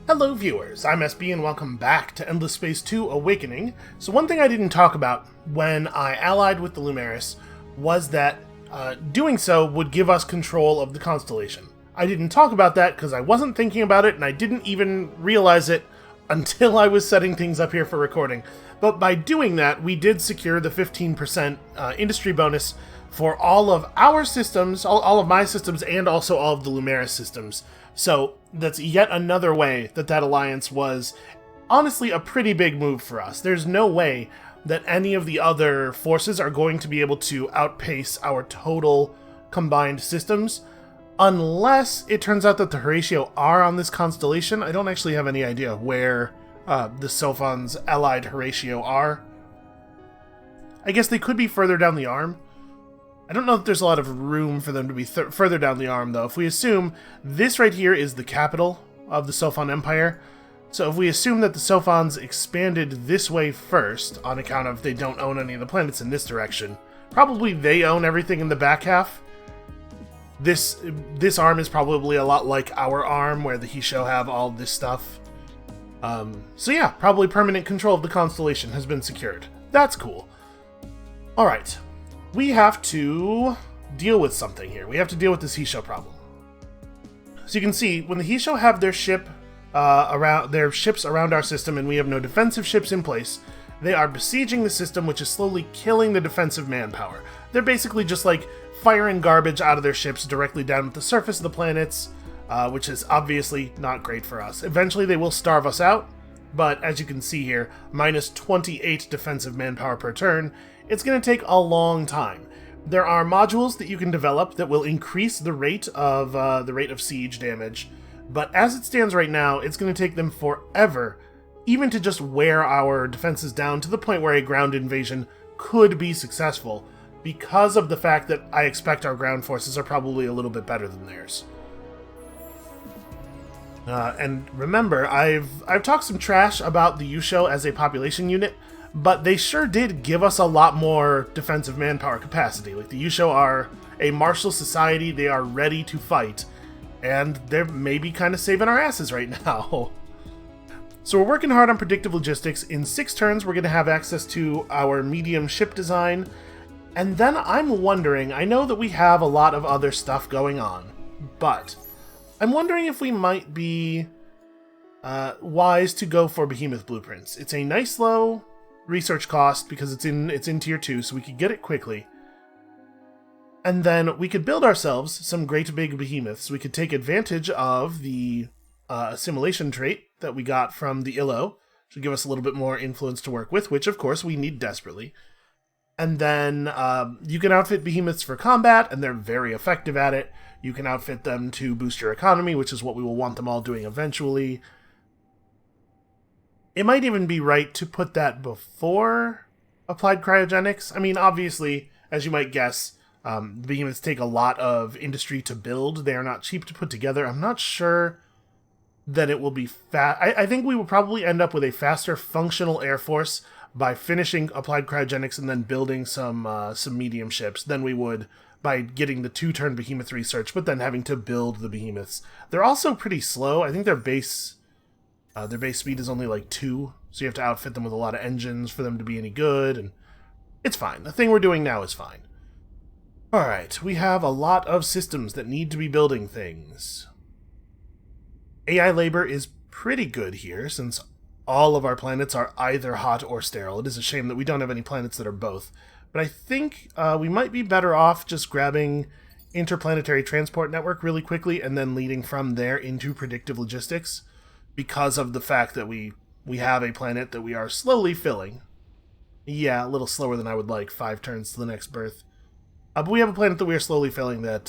Hello viewers, I'm SB and welcome back to Endless Space 2 Awakening. So one thing I didn't talk about when I allied with the Lumeris was that doing so would give us control of the constellation. I didn't talk about that because I wasn't thinking about it and I didn't even realize it until I was setting things up here for recording. But by doing that, we did secure the 15% industry bonus for all of our systems, all of my systems, and also all of the Lumeris systems. So that's yet another way that alliance was honestly a pretty big move for us. There's no way that any of the other forces are going to be able to outpace our total combined systems, unless it turns out that the Horatio are on this constellation. I don't actually have any idea where the Sophon's allied Horatio are. I guess they could be further down the arm. I don't know if there's a lot of room for them to be further down the arm, though. If we assume this right here is the capital of the Sophon Empire, so if we assume that the Sophons expanded this way first, on account of they don't own any of the planets in this direction, probably they own everything in the back half. This arm is probably a lot like our arm, where the Hisho have all this stuff. So yeah, probably permanent control of the constellation has been secured. That's cool. Alright. We have to deal with something here. We have to deal with this Hisho problem. So you can see, when the Hisho have their ships around our system and we have no defensive ships in place, they are besieging the system, which is slowly killing the defensive manpower. They're basically just like firing garbage out of their ships directly down at the surface of the planets, which is obviously not great for us. Eventually they will starve us out, but as you can see here, minus 28 defensive manpower per turn. It's going to take a long time. There are modules that you can develop that will increase the rate of siege damage, but as it stands right now, it's going to take them forever, even to just wear our defenses down to the point where a ground invasion could be successful, because of the fact that I expect our ground forces are probably a little bit better than theirs. And remember, I've talked some trash about the Yusho as a population unit, but they sure did give us a lot more defensive manpower capacity. Like, the Yusho are a martial society, they are ready to fight, and they're maybe kind of saving our asses right now. So we're working hard on predictive logistics. In 6 turns, we're going to have access to our medium ship design, and then I'm wondering, I know that we have a lot of other stuff going on, but I'm wondering if we might be wise to go for Behemoth Blueprints. It's a nice low research cost because it's in tier 2, so we could get it quickly. And then we could build ourselves some great big behemoths. We could take advantage of the assimilation trait that we got from the Illo, which would give us a little bit more influence to work with, which of course we need desperately. And then you can outfit behemoths for combat, and they're very effective at it. You can outfit them to boost your economy, which is what we will want them all doing eventually. It might even be right to put that before applied cryogenics. I mean, obviously, as you might guess, the behemoths take a lot of industry to build. They are not cheap to put together. I'm not sure that it will be fast. I think we will probably end up with a faster functional air force by finishing applied cryogenics and then building some medium ships than we would by getting the 2-turn behemoth research, but then having to build the behemoths. They're also pretty slow. I think their base speed is only like 2, so you have to outfit them with a lot of engines for them to be any good, and it's fine. The thing we're doing now is fine. Alright, we have a lot of systems that need to be building things. AI labor is pretty good here, since all of our planets are either hot or sterile. It is a shame that we don't have any planets that are both. But I think we might be better off just grabbing interplanetary transport network really quickly and then leading from there into predictive logistics, because of the fact that we have a planet that we are slowly filling. Yeah, a little slower than I would like, 5 turns to the next birth. But we have a planet that we are slowly filling that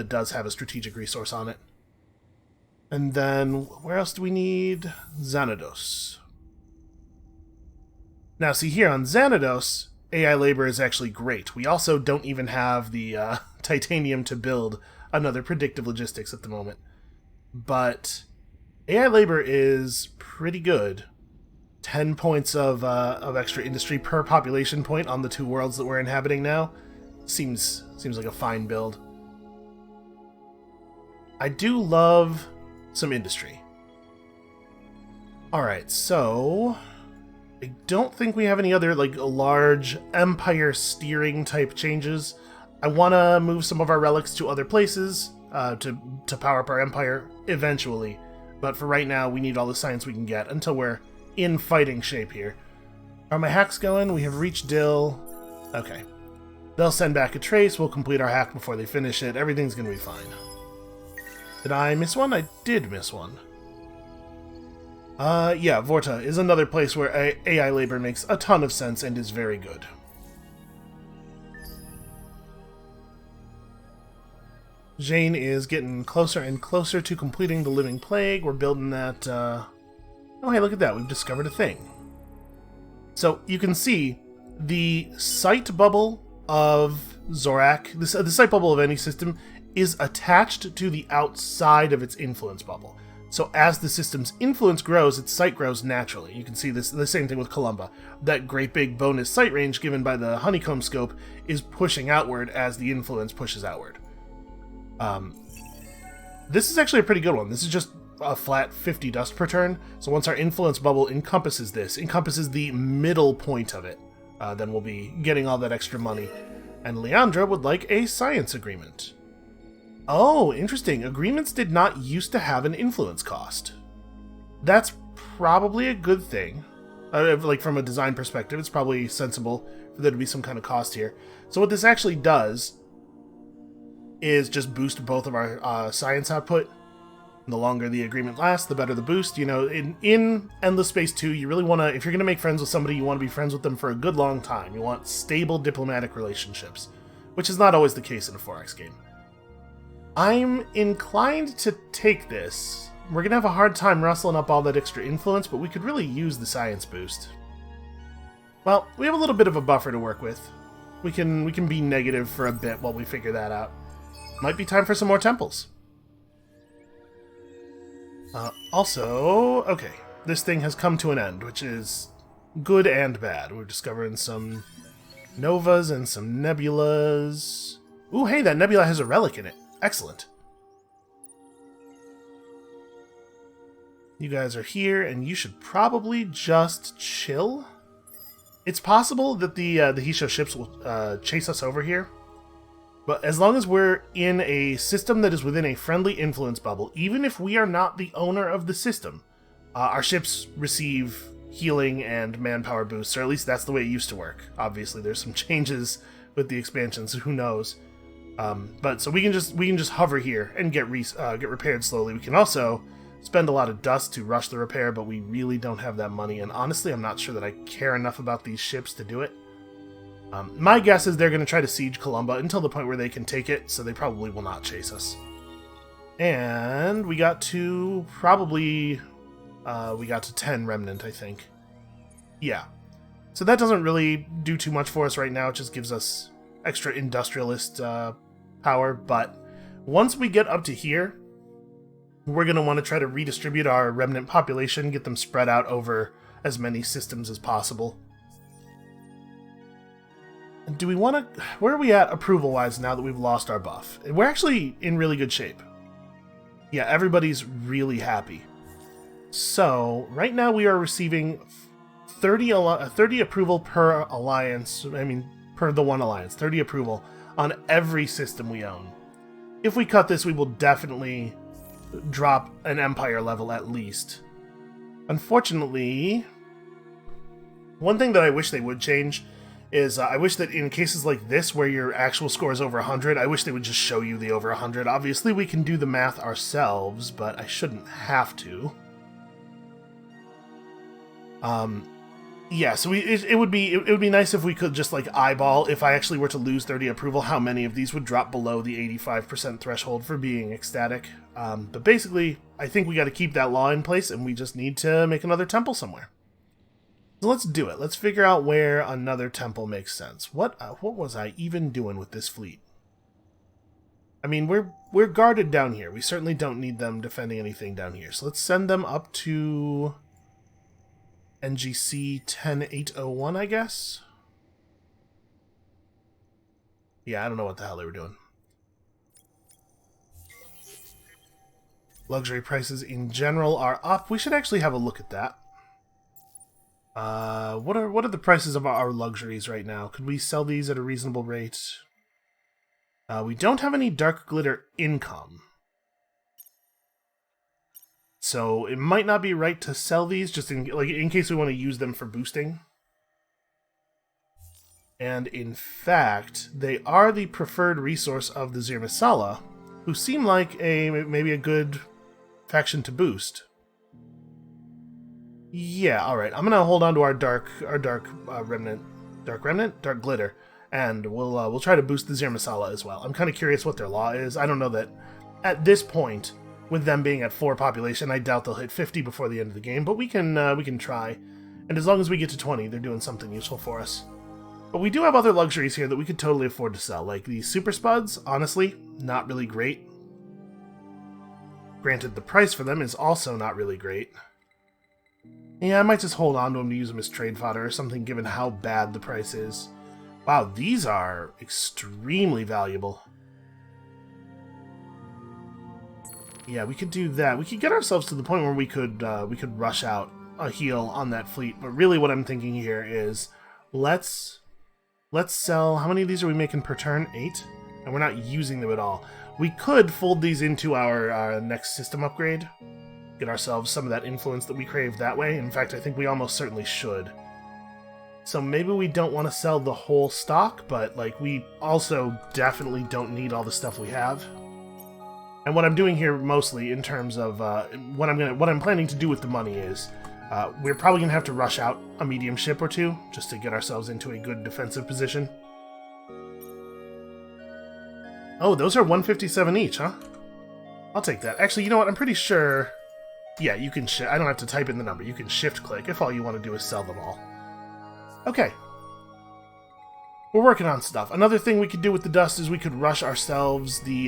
does have a strategic resource on it. And then, where else do we need? Xanados. Now, see here on Xanados, AI labor is actually great. We also don't even have the titanium to build another predictive logistics at the moment. But AI labor is pretty good. 10 points of extra industry per population point on the 2 worlds that we're inhabiting now. Seems like a fine build. I do love some industry. Alright, so I don't think we have any other like large empire steering type changes. I want to move some of our relics to other places to power up our empire eventually. But for right now, we need all the science we can get until we're in fighting shape here. Are my hacks going? We have reached Dill. Okay. They'll send back a trace. We'll complete our hack before they finish it. Everything's going to be fine. Did I miss one? I did miss one. Yeah, Vorta is another place where AI labor makes a ton of sense and is very good. Jane is getting closer and closer to completing the Living Plague. We're building that, Oh, hey, look at that. We've discovered a thing. So, you can see the sight bubble of Zorak, the sight bubble of any system, is attached to the outside of its influence bubble. So as the system's influence grows, its sight grows naturally. You can see this the same thing with Columba. That great big bonus sight range given by the honeycomb scope is pushing outward as the influence pushes outward. This is actually a pretty good one. This is just a flat 50 dust per turn. So once our influence bubble encompasses the middle point of it, then we'll be getting all that extra money. And Leandra would like a science agreement. Oh, interesting. Agreements did not used to have an influence cost. That's probably a good thing. Like from a design perspective, it's probably sensible for there to be some kind of cost here. So what this actually does is just boost both of our science output. And the longer the agreement lasts, the better the boost. You know, in Endless Space 2, you really want to, if you're going to make friends with somebody, you want to be friends with them for a good long time. You want stable diplomatic relationships, which is not always the case in a 4X game. I'm inclined to take this. We're going to have a hard time rustling up all that extra influence, but we could really use the science boost. Well, we have a little bit of a buffer to work with. We can be negative for a bit while we figure that out. Might be time for some more temples. Also, okay, this thing has come to an end, which is good and bad. We're discovering some novas and some nebulas. Ooh, hey, that nebula has a relic in it. Excellent. You guys are here, and you should probably just chill. It's possible that the Hisho ships will chase us over here, but as long as we're in a system that is within a friendly influence bubble, even if we are not the owner of the system, our ships receive healing and manpower boosts, or at least that's the way it used to work. Obviously, there's some changes with the expansion, so who knows. But so we can just hover here and get repaired slowly. We can also spend a lot of dust to rush the repair, but we really don't have that money, and honestly, I'm not sure that I care enough about these ships to do it. My guess is they're going to try to siege Columba until the point where they can take it, so they probably will not chase us. And we got to probably 10 Remnant, I think. Yeah. So that doesn't really do too much for us right now. It just gives us extra industrialist power, but once we get up to here, we're going to want to try to redistribute our remnant population, get them spread out over as many systems as possible. Do we want to... Where are we at approval-wise now that we've lost our buff? We're actually in really good shape. Yeah, everybody's really happy. So, right now we are receiving 30 approval per alliance, per the one alliance, 30 approval on every system we own. If we cut this, we will definitely drop an empire level at least. Unfortunately, one thing that I wish they would change is I wish that in cases like this where your actual score is over 100, I wish they would just show you the over 100. Obviously, we can do the math ourselves, but I shouldn't have to. Yeah, so it would be nice if we could just like eyeball, if I actually were to lose 30 approval, how many of these would drop below the 85% threshold for being ecstatic. But basically, I think we got to keep that law in place, and we just need to make another temple somewhere. So let's do it. Let's figure out where another temple makes sense. What was I even doing with this fleet? I mean, we're guarded down here. We certainly don't need them defending anything down here. So let's send them up to NGC 10801, I guess? Yeah, I don't know what the hell they were doing. Luxury prices in general are up. We should actually have a look at that. What are the prices of our luxuries right now? Could we sell these at a reasonable rate? We don't have any dark glitter income. So it might not be right to sell these, just in case we want to use them for boosting. And in fact, they are the preferred resource of the Zirmisala, who seem like maybe a good faction to boost. Yeah, all right. I'm gonna hold on to our dark remnant, dark glitter, and we'll try to boost the Zirmisala as well. I'm kind of curious what their law is. I don't know that at this point, with them being at 4 population, I doubt they'll hit 50 before the end of the game. But we can try, and as long as we get to 20, they're doing something useful for us. But we do have other luxuries here that we could totally afford to sell, like the Super Spuds. Honestly, not really great. Granted, the price for them is also not really great. Yeah, I might just hold on to them to use them as trade fodder or something, given how bad the price is. Wow, these are extremely valuable. Yeah, we could do that. We could get ourselves to the point where we could rush out a heal on that fleet. But really, what I'm thinking here is let's sell. How many of these are we making per turn? 8, and we're not using them at all. We could fold these into our next system upgrade. Get ourselves some of that influence that we crave that way. In fact, I think we almost certainly should. So maybe we don't want to sell the whole stock, but like we also definitely don't need all the stuff we have. And what I'm doing here mostly in terms of what I'm planning to do with the money is we're probably gonna have to rush out a medium ship or two just to get ourselves into a good defensive position. Oh, those are 157 each, huh? I'll take that. Actually, you know what? I'm pretty sure. Yeah, you can I don't have to type in the number. You can shift-click if all you want to do is sell them all. Okay. We're working on stuff. Another thing we could do with the dust is we could rush ourselves we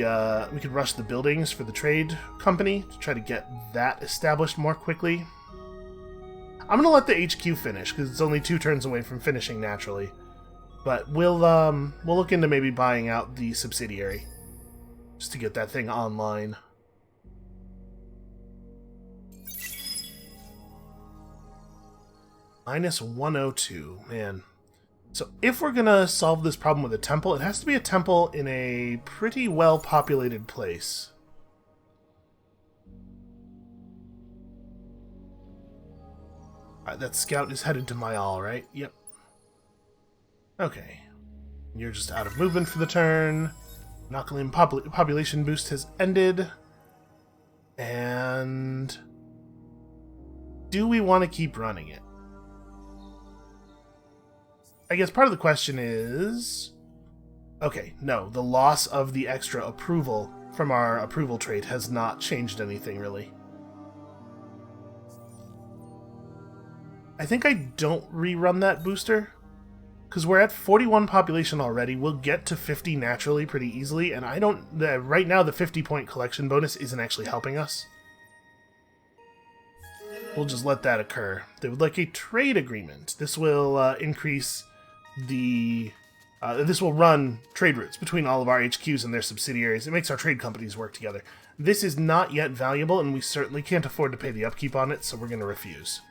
could rush the buildings for the trade company to try to get that established more quickly. I'm gonna let the HQ finish because it's only 2 turns away from finishing naturally. But we'll look into maybe buying out the subsidiary just to get that thing online. Minus 102, man. So if we're gonna solve this problem with a temple, it has to be a temple in a pretty well-populated place. Alright, that scout is headed to Mayal, right? Yep. Okay. You're just out of movement for the turn. Nakalim population boost has ended. And do we want to keep running it? I guess part of the question is... Okay, no, the loss of the extra approval from our approval trait has not changed anything, really. I think I don't rerun that booster, because we're at 41 population already. We'll get to 50 naturally pretty easily, and right now the 50-point collection bonus isn't actually helping us. We'll just let that occur. They would like a trade agreement. This will increase the... this will run trade routes between all of our HQs and their subsidiaries. It makes our trade companies work together. This is not yet valuable, and we certainly can't afford to pay the upkeep on it, so we're going to refuse.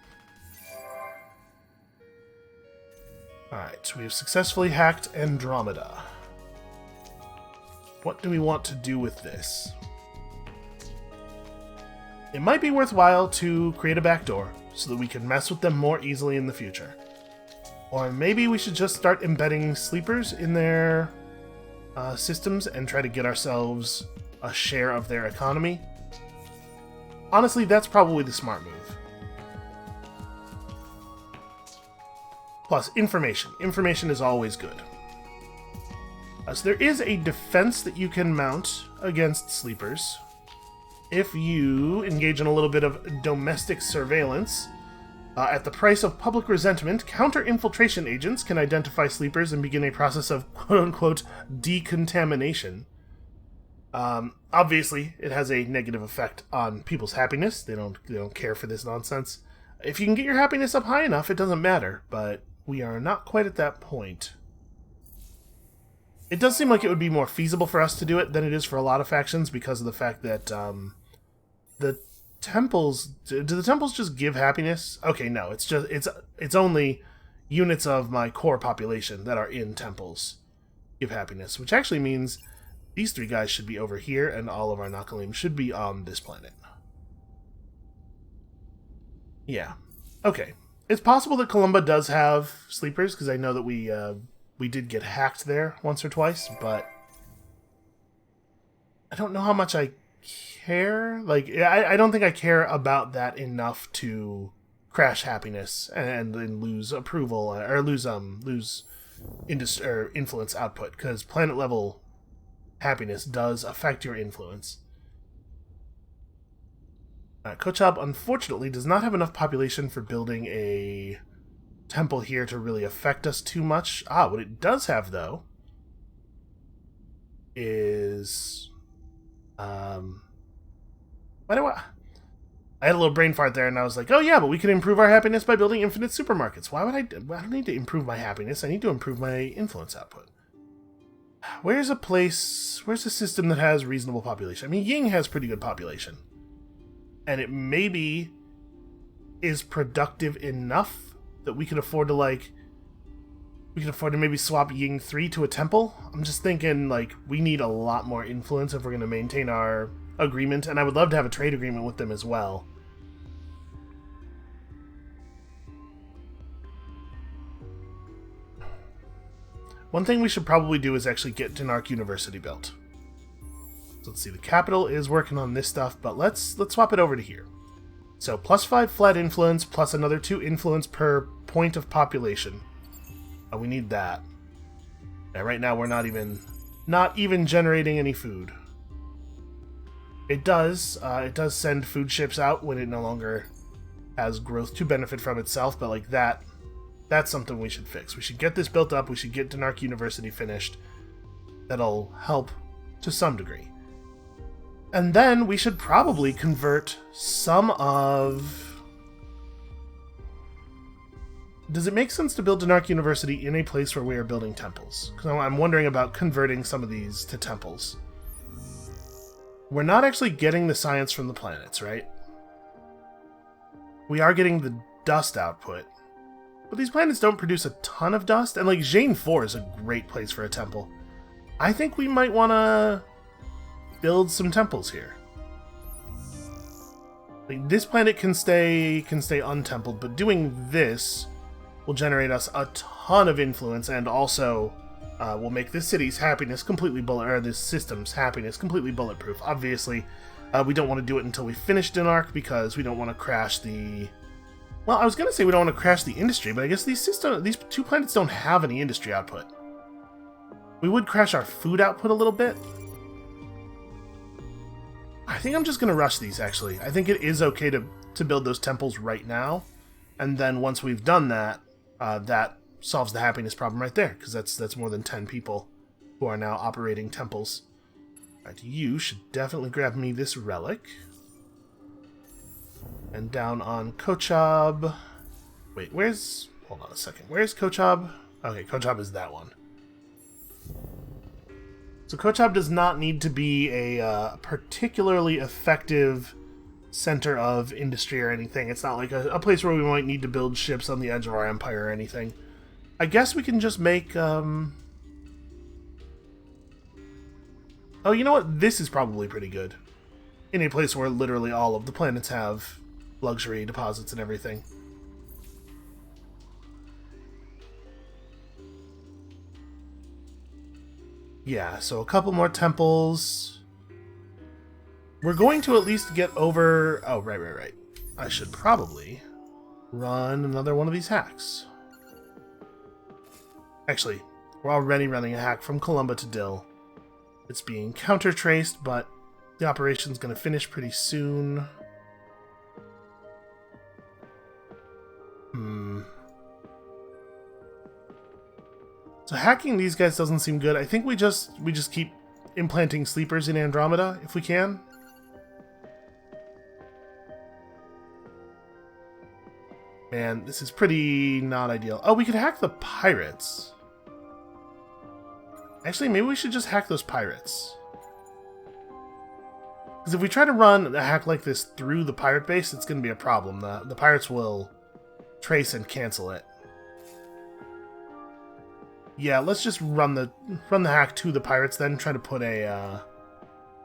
Alright, so we have successfully hacked Andromeda. What do we want to do with this? It might be worthwhile to create a backdoor so that we can mess with them more easily in the future. Or maybe we should just start embedding sleepers in their systems and try to get ourselves a share of their economy. Honestly, that's probably the smart move. Plus, information. Information is always good. So there is a defense that you can mount against sleepers. If you engage in a little bit of domestic surveillance, at the price of public resentment, counter-infiltration agents can identify sleepers and begin a process of quote-unquote decontamination. Obviously, it has a negative effect on people's happiness. They don't care for this nonsense. If you can get your happiness up high enough, it doesn't matter, but we are not quite at that point. It does seem like it would be more feasible for us to do it than it is for a lot of factions because of the fact that temples, do the temples just give happiness? Okay, no, it's only units of my core population that are in temples give happiness, which actually means these three guys should be over here, and all of our Nakalim should be on this planet. Yeah. Okay. It's possible that Columba does have sleepers, because I know that we did get hacked there once or twice, but I don't know how much I care. Like, I don't think I care about that enough to crash happiness and then lose approval, or lose influence output, because planet level happiness does affect your influence. Kochab, unfortunately, does not have enough population for building a temple here to really affect us too much. What it does have, though, is... why do I had a little brain fart there, and I was like, oh yeah, but we can improve our happiness by building infinite supermarkets. Why would I don't need to improve my happiness. I need to improve my influence output. Where's a system that has reasonable population? I mean, Ying has pretty good population. And it maybe is productive enough that we could afford to, maybe swap Ying 3 to a temple. I'm just thinking, we need a lot more influence if we're going to maintain our agreement, and I would love to have a trade agreement with them as well. One thing we should probably do is actually get Dinark University built. So let's see, the capital is working on this stuff, but let's swap it over to here. So +5 flat influence, plus another 2 influence per point of population. We need that. Yeah, right now we're not even generating any food. It does send food ships out when it no longer has growth to benefit from itself, but that's something we should fix. We should get this built up, we should get Dinark University finished. That'll help to some degree. And then we should probably convert some of... Does it make sense to build Dinark University in a place where we are building temples? Because I'm wondering about converting some of these to temples. We're not actually getting the science from the planets, right? We are getting the dust output. But these planets don't produce a ton of dust, and Jane 4 is a great place for a temple. I think we might want to build some temples here. This planet can stay untempled, but doing this will generate us a ton of influence, and also will make this city's happiness completely this system's happiness completely bulletproof. Obviously, we don't want to do it until we finish Dinark, because we don't want to crash the... Well, I was going to say we don't want to crash the industry, but I guess these 2 planets don't have any industry output. We would crash our food output a little bit. I think I'm just going to rush these, actually. I think it is okay to build those temples right now, and then once we've done that, that solves the happiness problem right there, because that's more than 10 people who are now operating temples. Alright, you should definitely grab me this relic. And down on Kochab... Wait, hold on a second. Where's Kochab? Okay, Kochab is that one. So Kochab does not need to be a particularly effective center of industry or anything. It's not like a place where we might need to build ships on the edge of our empire or anything. I guess we can just make... Oh, you know what? This is probably pretty good. In a place where literally all of the planets have luxury deposits and everything. Yeah, so a couple more temples. We're going to at least get over... Oh, right. I should probably run another one of these hacks. Actually, we're already running a hack from Columba to Dill. It's being counter-traced, but the operation's going to finish pretty soon. So hacking these guys doesn't seem good. I think we just keep implanting sleepers in Andromeda, if we can. Man, this is pretty not ideal. Oh, we could hack the pirates. Actually, maybe we should just hack those pirates. Because if we try to run a hack like this through the pirate base, it's going to be a problem. The pirates will trace and cancel it. Yeah, let's just run the hack to the pirates then. Try to put a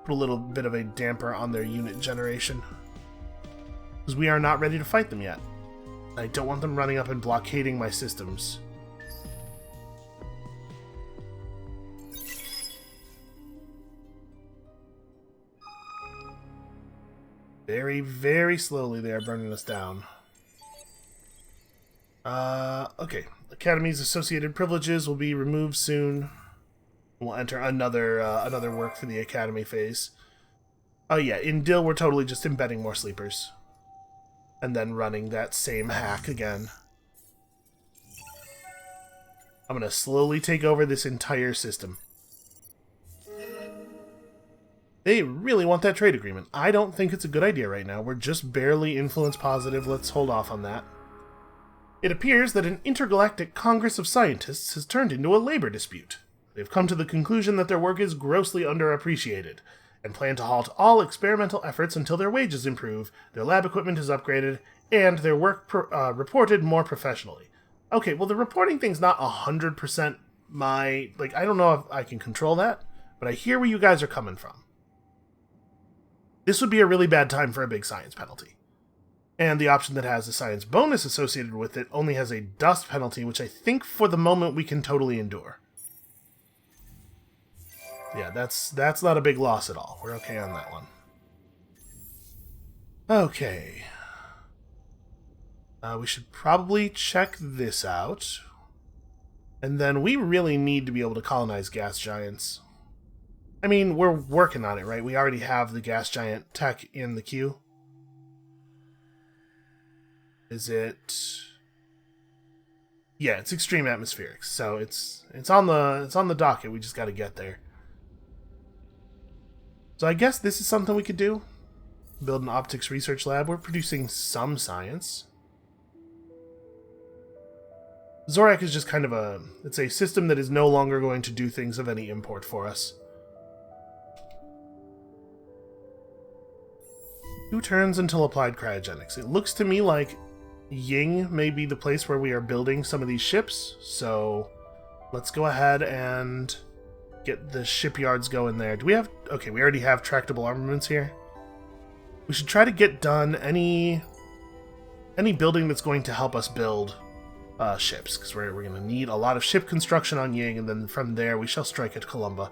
little bit of a damper on their unit generation. Because we are not ready to fight them yet. I don't want them running up and blockading my systems. Very, very slowly they are burning us down. Okay. Academy's associated privileges will be removed soon. We'll enter another work for the Academy phase. Oh yeah, in Dill we're totally just embedding more sleepers. And then running that same hack again. I'm gonna slowly take over this entire system. They really want that trade agreement. I don't think it's a good idea right now. We're just barely influence positive. Let's hold off on that. It appears that an intergalactic Congress of Scientists has turned into a labor dispute. They've come to the conclusion that their work is grossly underappreciated, and plan to halt all experimental efforts until their wages improve, their lab equipment is upgraded, and their work reported more professionally. Okay, well the reporting thing's not 100% my... Like, I don't know if I can control that, but I hear where you guys are coming from. This would be a really bad time for a big science penalty. And the option that has a science bonus associated with it only has a dust penalty, which I think for the moment we can totally endure. Yeah, that's not a big loss at all. We're okay on that one. Okay. We should probably check this out. And then we really need to be able to colonize gas giants. I mean, we're working on it, right? We already have the gas giant tech in the queue. Is it... Yeah, it's extreme atmospherics, so it's on the docket. We just got to get there. So I guess this is something we could do. Build an optics research lab. We're producing some science. Zorak is just kind of it's a system that is no longer going to do things of any import for us. 2 turns until applied cryogenics. It looks to me like Ying may be the place where we are building some of these ships, so let's go ahead and get the shipyards going there. Do we have... Okay, we already have tractable armaments here. We should try to get done any building that's going to help us build ships, because we're going to need a lot of ship construction on Ying, and then from there we shall strike at Columba.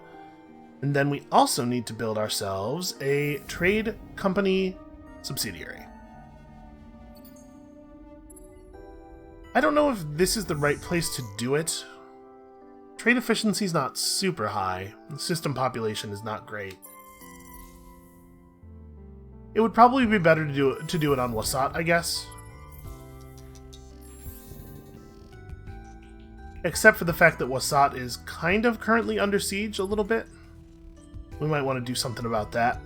And then we also need to build ourselves a trade company subsidiary. I don't know if this is the right place to do it. Trade efficiency is not super high. The system population is not great. It would probably be better to do it on Wasat, I guess. Except for the fact that Wasat is kind of currently under siege a little bit. We might want to do something about that.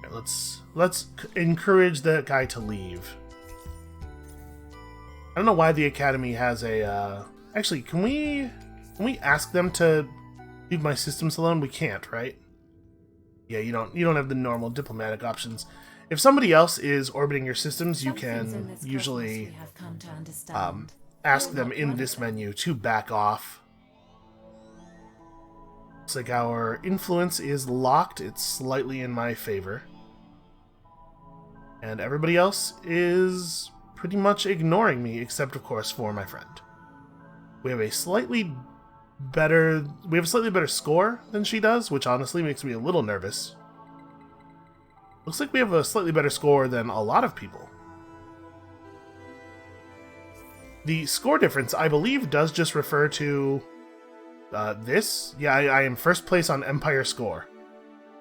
Okay, let's encourage that guy to leave. I don't know why the Academy has a... Actually, can we ask them to leave my systems alone? We can't, right? Yeah, you don't have the normal diplomatic options. If somebody else is orbiting your systems, you can usually ask them in this menu to back off. Looks like our influence is locked. It's slightly in my favor. And everybody else is pretty much ignoring me, except, of course, for my friend. We have a slightly better score than she does, which honestly makes me a little nervous. Looks like we have a slightly better score than a lot of people. The score difference, I believe, does just refer to this. Yeah, I am first place on Empire score.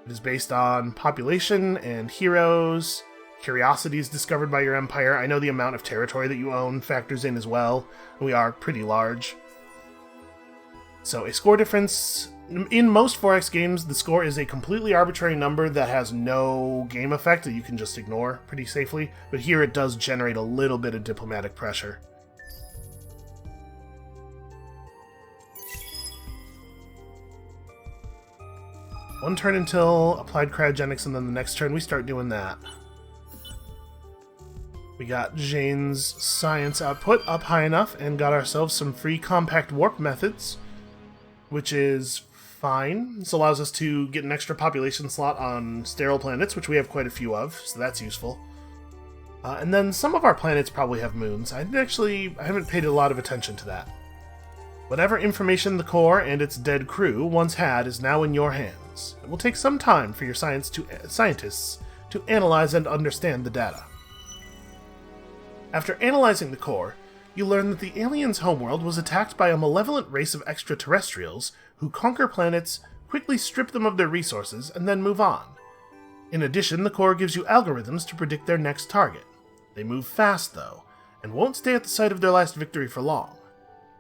It is based on population and heroes, curiosities discovered by your empire. I know the amount of territory that you own factors in as well. We are pretty large. So a score difference... In most 4X games, the score is a completely arbitrary number that has no game effect that you can just ignore pretty safely, but here it does generate a little bit of diplomatic pressure. 1 turn until applied cryogenics, and then the next turn we start doing that. We got Jane's science output up high enough and got ourselves some free compact warp methods, which is fine. This allows us to get an extra population slot on sterile planets, which we have quite a few of, so that's useful. And then some of our planets probably have moons. I haven't paid a lot of attention to that. Whatever information the core and its dead crew once had is now in your hands. It will take some time for your scientists to analyze and understand the data. After analyzing the core, you learn that the aliens' homeworld was attacked by a malevolent race of extraterrestrials who conquer planets, quickly strip them of their resources, and then move on. In addition, the core gives you algorithms to predict their next target. They move fast, though, and won't stay at the site of their last victory for long.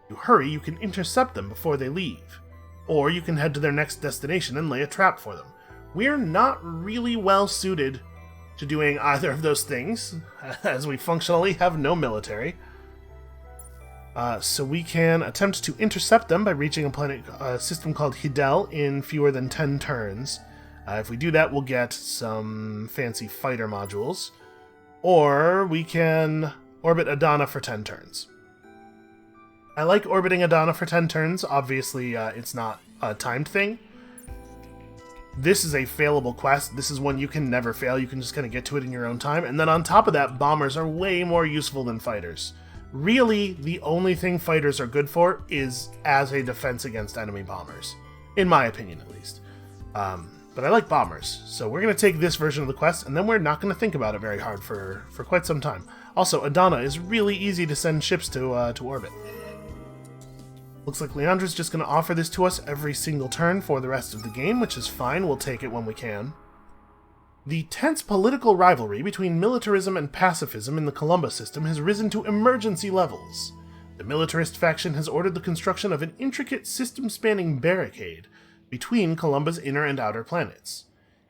You hurry, you can intercept them before they leave. Or you can head to their next destination and lay a trap for them. We're not really well suited to doing either of those things, as we functionally have no military. So we can attempt to intercept them by reaching a planet system called Hidel in fewer than 10 turns. If we do that, we'll get some fancy fighter modules. Or we can orbit Adana for 10 turns. I like orbiting Adana for 10 turns. Obviously, it's not a timed thing. This is a failable quest. This is one you can never fail. You can just kind of get to it in your own time. And then on top of that, bombers are way more useful than fighters. Really, the only thing fighters are good for is as a defense against enemy bombers. In my opinion, at least. But I like bombers. So we're going to take this version of the quest, and then we're not going to think about it very hard for quite some time. Also, Adana is really easy to send ships to orbit. Looks like Leandra's just going to offer this to us every single turn for the rest of the game, which is fine. We'll take it when we can. The tense political rivalry between militarism and pacifism in the Columba system has risen to emergency levels. The militarist faction has ordered the construction of an intricate system-spanning barricade between Columba's inner and outer planets.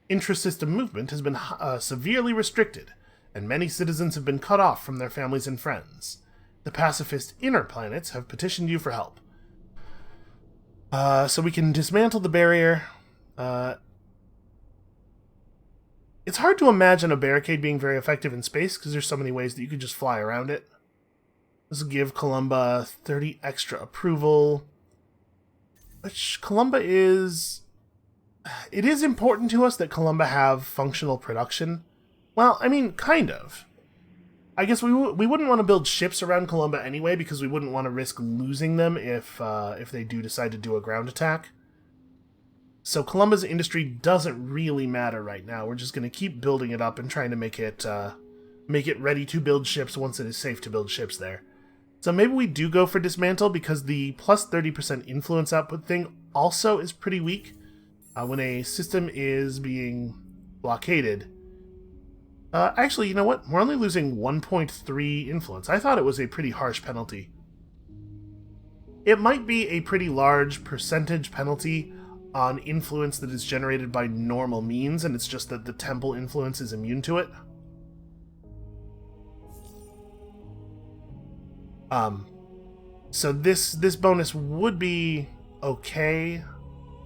Intra-system movement has been severely restricted, and many citizens have been cut off from their families and friends. The pacifist inner planets have petitioned you for help. So we can dismantle the barrier. It's hard to imagine a barricade being very effective in space because there's so many ways that you could just fly around it. This will give Columba 30 extra approval. Which Columba is... It is important to us that Columba have functional production. Well, I mean, kind of. I guess we wouldn't want to build ships around Columba anyway, because we wouldn't want to risk losing them if they do decide to do a ground attack. So Columba's industry doesn't really matter right now. We're just going to keep building it up and trying to make it ready to build ships once it is safe to build ships there. So maybe we do go for dismantle, because the plus 30% influence output thing also is pretty weak. When a system is being blockaded... actually, you know what? We're only losing 1.3 influence. I thought it was a pretty harsh penalty. It might be a pretty large percentage penalty on influence that is generated by normal means, and it's just that the temple influence is immune to it. So this bonus would be okay.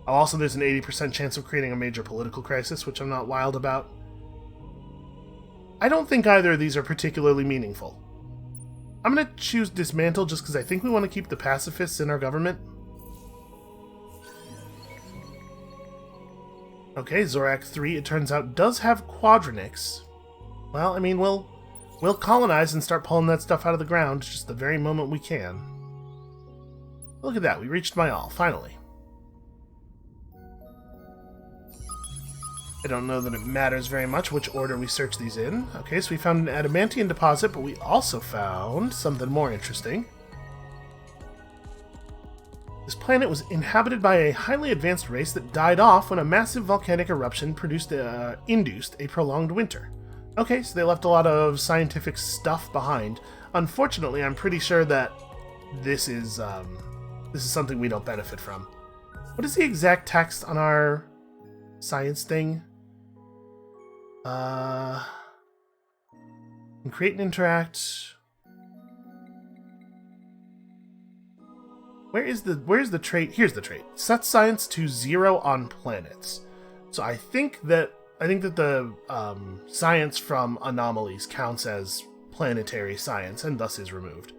Also, there's an 80% chance of creating a major political crisis, which I'm not wild about. I don't think either of these are particularly meaningful. I'm going to choose dismantle just because I think we want to keep the pacifists in our government. Okay, Zorak 3, it turns out, does have quadronics. Well, I mean, we'll colonize and start pulling that stuff out of the ground just the very moment we can. Look at that, we reached Mayal, finally. I don't know that it matters very much which order we search these in. Okay, so we found an adamantium deposit, but we also found something more interesting. This planet was inhabited by a highly advanced race that died off when a massive volcanic eruption induced a prolonged winter. Okay, so they left a lot of scientific stuff behind. Unfortunately, I'm pretty sure that this is something we don't benefit from. What is the exact text on our science thing? Create and interact. Where's the trait? Here's the trait. Set science to 0 on planets. So I think that the science from anomalies counts as planetary science and thus is removed.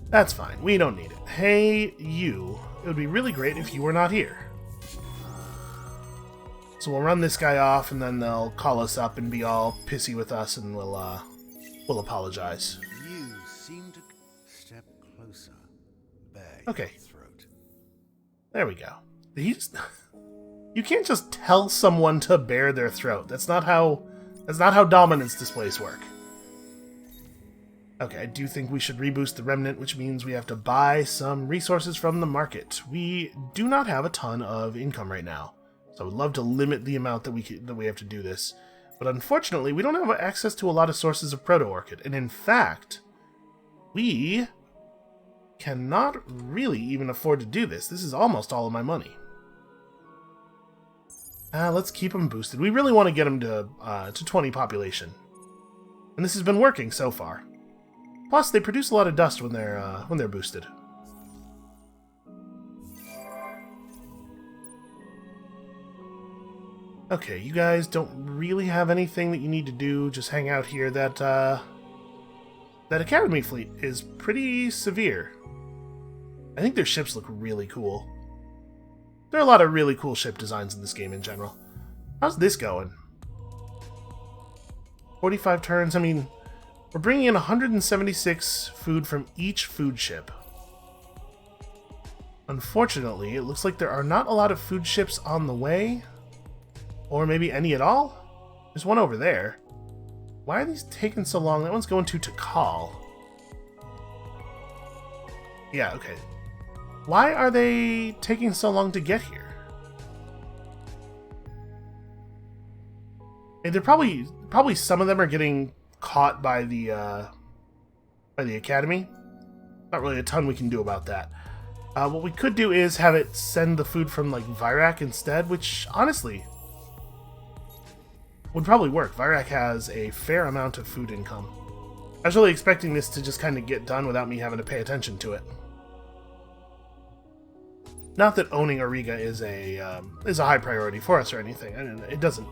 That's fine. We don't need it. Hey, you. It would be really great if you were not here. So we'll run this guy off, and then they'll call us up and be all pissy with us, and we'll apologize. You seem to step closer. Bare Okay. your throat. There we go. You can't just tell someone to bare their throat. That's not how dominance displays work. Okay, I do think we should reboost the remnant, which means we have to buy some resources from the market. We do not have a ton of income right now, so I would love to limit the amount that we have to do this. But unfortunately, we don't have access to a lot of sources of proto-orchid, and in fact, we cannot really even afford to do this. This is almost all of my money. Let's keep them boosted. We really want to get them to 20 population, and this has been working so far. Plus, they produce a lot of dust when they're boosted. Okay, you guys don't really have anything that you need to do. Just hang out here. That Academy fleet is pretty severe. I think their ships look really cool. There are a lot of really cool ship designs in this game in general. How's this going? 45 turns. I mean, we're bringing in 176 food from each food ship. Unfortunately, it looks like there are not a lot of food ships on the way. Or maybe any at all? There's one over there. Why are these taking so long? That one's going to Takal. Yeah, okay. Why are they taking so long to get here? And they're probably some of them are getting caught by the Academy. Not really a ton we can do about that. What we could do is have it send the food from like Virak instead, which honestly would probably work. Virak has a fair amount of food income. I was really expecting this to just kind of get done without me having to pay attention to it. Not that owning Auriga is a high priority for us or anything. I mean, it doesn't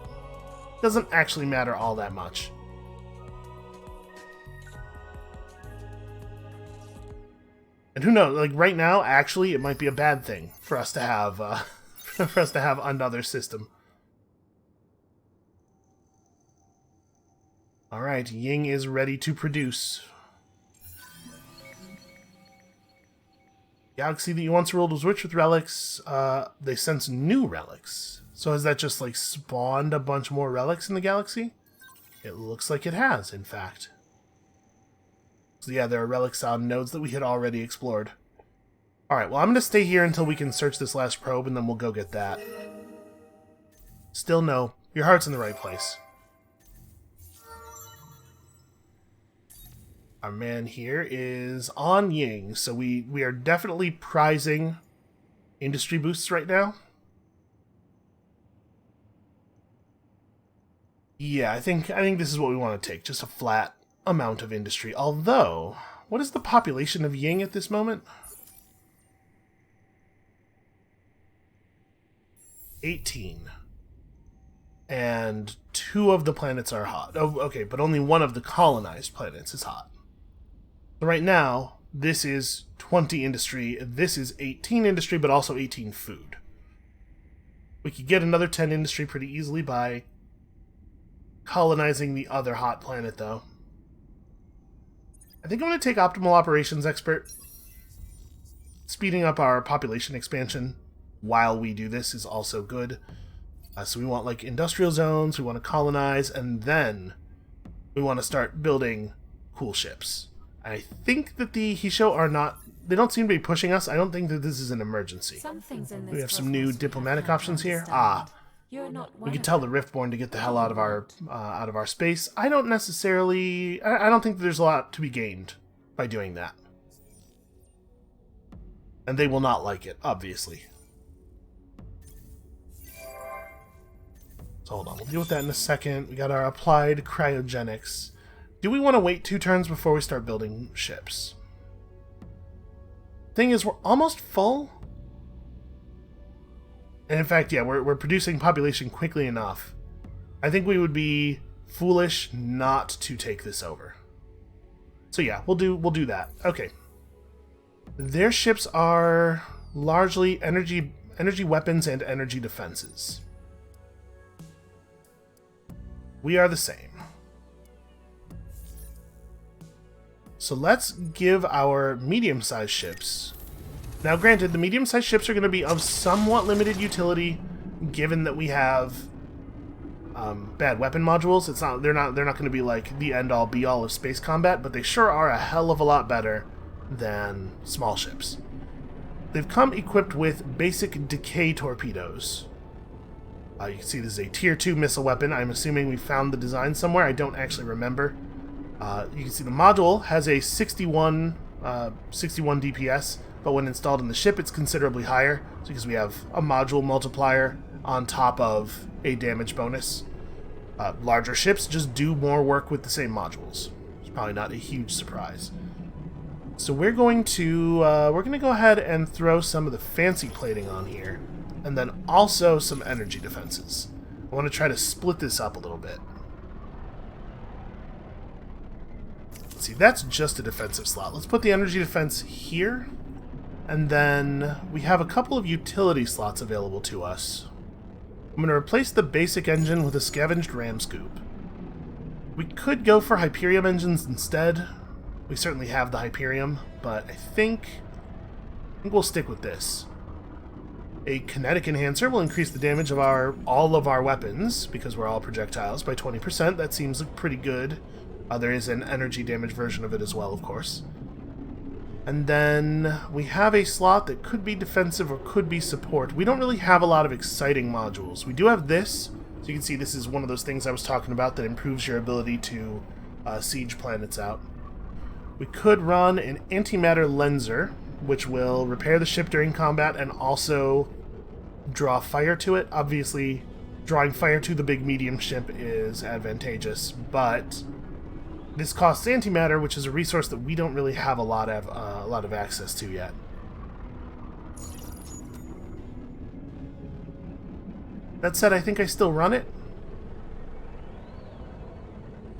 actually matter all that much. And who knows? Like right now, actually, it might be a bad thing for us to have another system. All right, Ying is ready to produce. Galaxy that you once ruled was rich with relics. They sense new relics. So has that just like spawned a bunch more relics in the galaxy? It looks like it has, in fact. So yeah, there are relics on nodes that we had already explored. Alright, well I'm going to stay here until we can search this last probe, and then we'll go get that. Still no. Your heart's in the right place. Our man here is on Ying, so we are definitely prizing industry boosts right now. Yeah, I think this is what we want to take, just a flat amount of industry. Although, what is the population of Ying at this moment? 18. And 2 of the planets are hot. Oh, okay, but only 1 of the colonized planets is hot. So right now, this is 20 industry, this is 18 industry, but also 18 food. We could get another 10 industry pretty easily by colonizing the other hot planet, though. I think I'm going to take Optimal Operations Expert. Speeding up our population expansion while we do this is also good. So we want like industrial zones, we want to colonize, and then we want to start building cool ships. I think that the Hisho are not... They don't seem to be pushing us. I don't think that this is an emergency. We have some new diplomatic options here. We could tell the Riftborn to get the hell out of our space. I don't necessarily... I don't think that there's a lot to be gained by doing that. And they will not like it, obviously. So hold on, we'll deal with that in a second. We got our applied cryogenics. Do we want to wait 2 turns before we start building ships? Thing is, we're almost full. And in fact, yeah, we're producing population quickly enough. I think we would be foolish not to take this over. So yeah, we'll do that. Okay. Their ships are largely energy weapons and energy defenses. We are the same. So let's give our medium-sized ships. Now granted, the medium-sized ships are going to be of somewhat limited utility, given that we have bad weapon modules. They're not going to be like the end-all be-all of space combat, but they sure are a hell of a lot better than small ships. They've come equipped with basic decay torpedoes. You can see this is a tier 2 missile weapon. I'm assuming we found the design somewhere. I don't actually remember. You can see the module has a 61 DPS, but when installed in the ship, it's considerably higher. So because we have a module multiplier on top of a damage bonus. Larger ships just do more work with the same modules. It's probably not a huge surprise. So we're going to go ahead and throw some of the fancy plating on here, and then also some energy defenses. I want to try to split this up a little bit. Let's see, that's just a defensive slot. Let's put the energy defense here, and then we have a couple of utility slots available to us. I'm going to replace the basic engine with a scavenged ram scoop. We could go for Hyperium engines instead. We certainly have the Hyperium, but I think we'll stick with this. A kinetic enhancer will increase the damage of all of our weapons, because we're all projectiles, by 20%. That seems pretty good. There is an energy damage version of it as well, of course. And then we have a slot that could be defensive or could be support. We don't really have a lot of exciting modules. We do have this, so you can see this is one of those things I was talking about that improves your ability to siege planets out. We could run an antimatter lenser, which will repair the ship during combat and also draw fire to it. Obviously, drawing fire to the big medium ship is advantageous, but this costs antimatter, which is a resource that we don't really have a lot of access to yet. That said, I think I still run it.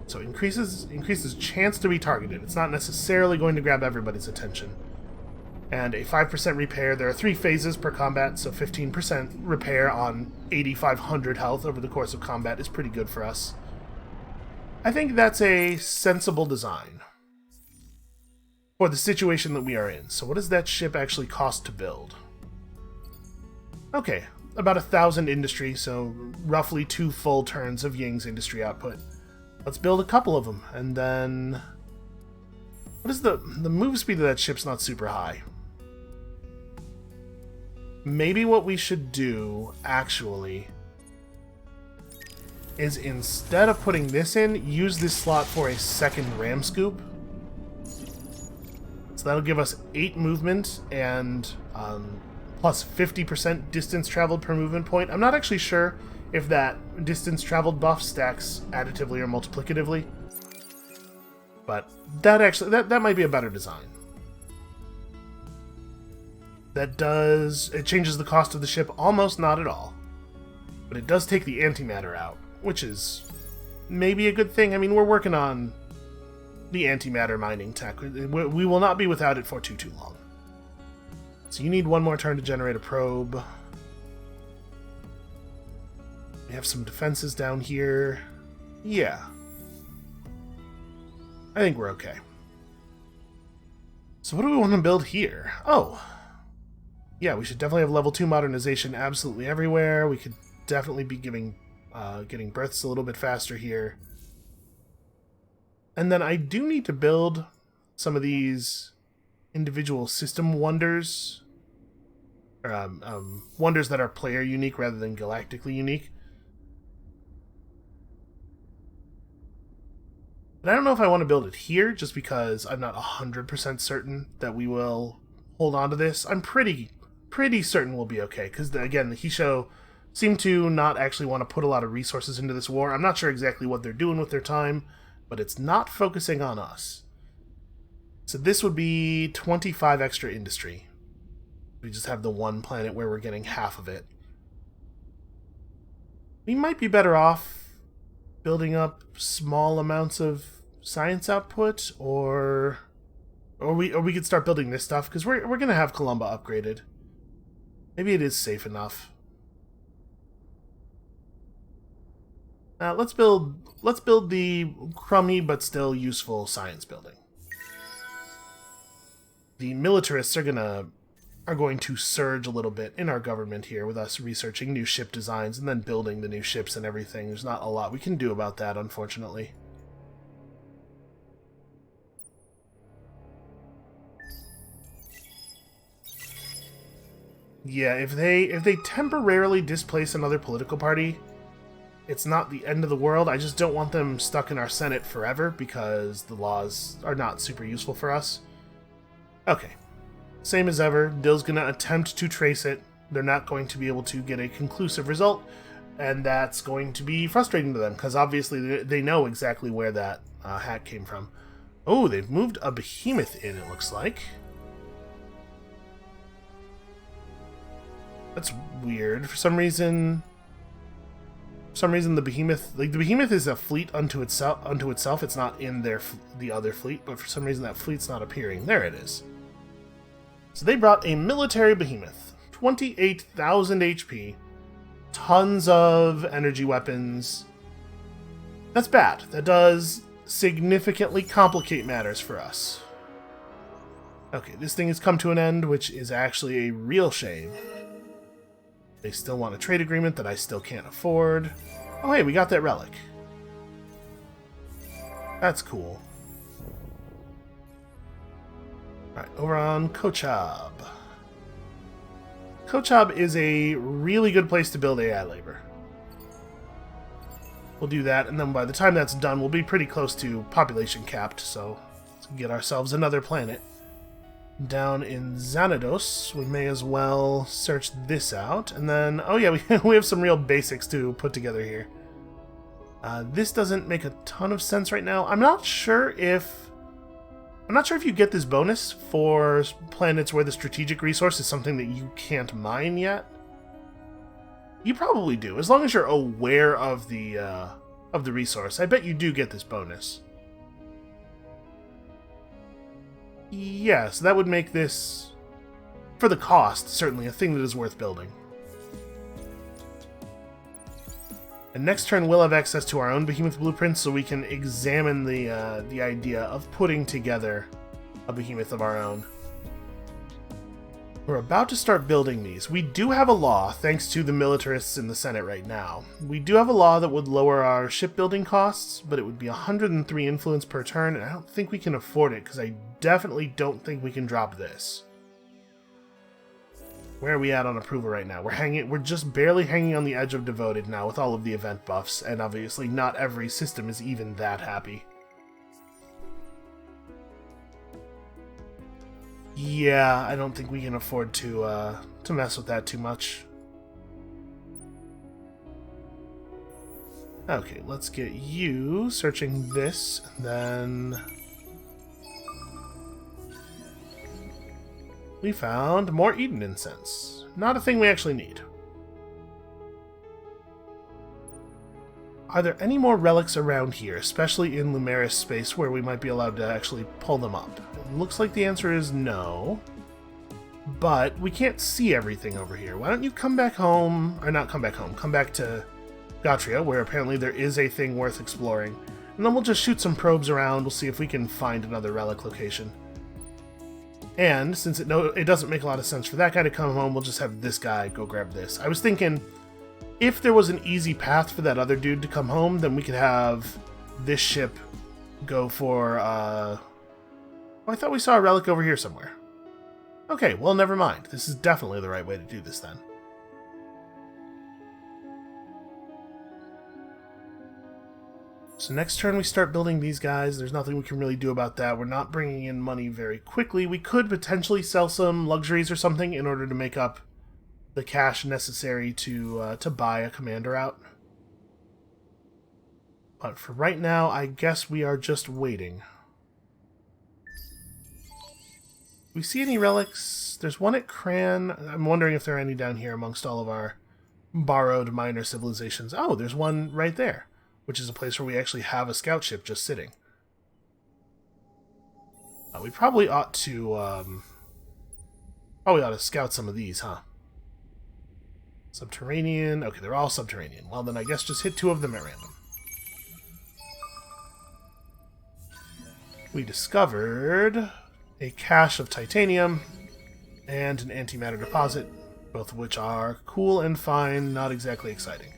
So increases chance to be targeted. It's not necessarily going to grab everybody's attention. And a 5% repair. There are 3 phases per combat, so 15% repair on 8,500 health over the course of combat is pretty good for us. I think that's a sensible design for the situation that we are in. So what does that ship actually cost to build? Okay, about 1,000 industry, so roughly 2 full turns of Ying's industry output. Let's build a couple of them, and then... What is the move speed of that ship's not super high. Maybe what we should do, actually, is instead of putting this in, use this slot for a second ram scoop. So that'll give us 8 movement and plus 50% distance traveled per movement point. I'm not actually sure if that distance traveled buff stacks additively or multiplicatively, but that might be a better design. It changes the cost of the ship almost not at all, but it does take the antimatter out, which is maybe a good thing. I mean, we're working on the antimatter mining tech. We will not be without it for too long. So you need 1 more turn to generate a probe. We have some defenses down here. Yeah. I think we're okay. So what do we want to build here? Oh. Yeah, we should definitely have level 2 modernization absolutely everywhere. We could definitely be getting births a little bit faster here. And then I do need to build some of these individual system wonders. Or, wonders that are player unique rather than galactically unique. But I don't know if I want to build it here, just because I'm not 100% certain that we will hold on to this. I'm pretty certain we'll be okay, because, again, the Hisho seem to not actually want to put a lot of resources into this war. I'm not sure exactly what they're doing with their time, but it's not focusing on us. So this would be 25 extra industry. We just have the one planet where we're getting half of it. We might be better off building up small amounts of science output, or we could start building this stuff, because we're gonna have Columba upgraded. Maybe it is safe enough. Let's build the crummy but still useful science building. The militarists are going to surge a little bit in our government here, with us researching new ship designs and then building the new ships and everything. There's not a lot we can do about that, unfortunately. Yeah, if they temporarily displace another political party, it's not the end of the world. I just don't want them stuck in our Senate forever, because the laws are not super useful for us. Okay. Same as ever, Dill's going to attempt to trace it. They're not going to be able to get a conclusive result, and that's going to be frustrating to them, because obviously they know exactly where that hat came from. Oh, they've moved a behemoth in, it looks like. That's weird. For some reason the behemoth, the behemoth is a fleet unto itself. It's not in the other fleet, but for some reason that fleet's not appearing. There it is. So they brought a military behemoth, 28,000 HP, tons of energy weapons. That's bad. That does significantly complicate matters for us. Okay, this thing has come to an end, which is actually a real shame. They still want a trade agreement that I still can't afford. Oh hey, we got that relic. That's cool. Alright, over on Kochab. Kochab is a really good place to build AI labor. We'll do that, and then by the time that's done, we'll be pretty close to population capped, so let's get ourselves another planet. Down in Xanados, we may as well search this out, and then, oh yeah, we have some real basics to put together here. This doesn't make a ton of sense right now. I'm not sure if you get this bonus for planets where the strategic resource is something that you can't mine yet. You probably do, as long as you're aware of the resource. I bet you do get this bonus. Yeah, so that would make this, for the cost, certainly a thing that is worth building. And next turn we'll have access to our own behemoth blueprints, so we can examine the idea of putting together a behemoth of our own. We're about to start building these. We do have a law, thanks to the militarists in the Senate right now. We do have a law that would lower our shipbuilding costs, but it would be 103 influence per turn, and I don't think we can afford it, because I definitely don't think we can drop this. Where are we at on approval right now? We're just barely hanging on the edge of devoted now with all of the event buffs, and obviously not every system is even that happy. Yeah, I don't think we can afford to mess with that too much. Okay, let's get you searching this, then we found more Eden incense. Not a thing we actually need. Are there any more relics around here, especially in Lumeris space, where we might be allowed to actually pull them up? It looks like the answer is no. But we can't see everything over here. Why don't you come back home, or not come back home, come back to Gautria, where apparently there is a thing worth exploring. And then we'll just shoot some probes around, we'll see if we can find another relic location. And, since it doesn't make a lot of sense for that guy to come home, we'll just have this guy go grab this. I was thinking, if there was an easy path for that other dude to come home, then we could have this ship go for, oh, I thought we saw a relic over here somewhere. Okay, well, never mind. This is definitely the right way to do this, then. So next turn we start building these guys. There's nothing we can really do about that. We're not bringing in money very quickly. We could potentially sell some luxuries or something in order to make up the cash necessary to buy a commander out. But for right now, I guess we are just waiting. we see any relics? There's one at Cran. I'm wondering if there are any down here amongst all of our borrowed minor civilizations. Oh, there's one right there, which is a place where we actually have a scout ship just sitting. We probably ought to scout some of these, huh? Subterranean. Okay, they're all subterranean. Well, then I guess just hit 2 of them at random. We discovered a cache of titanium and an antimatter deposit, both of which are cool and fine, not exactly exciting.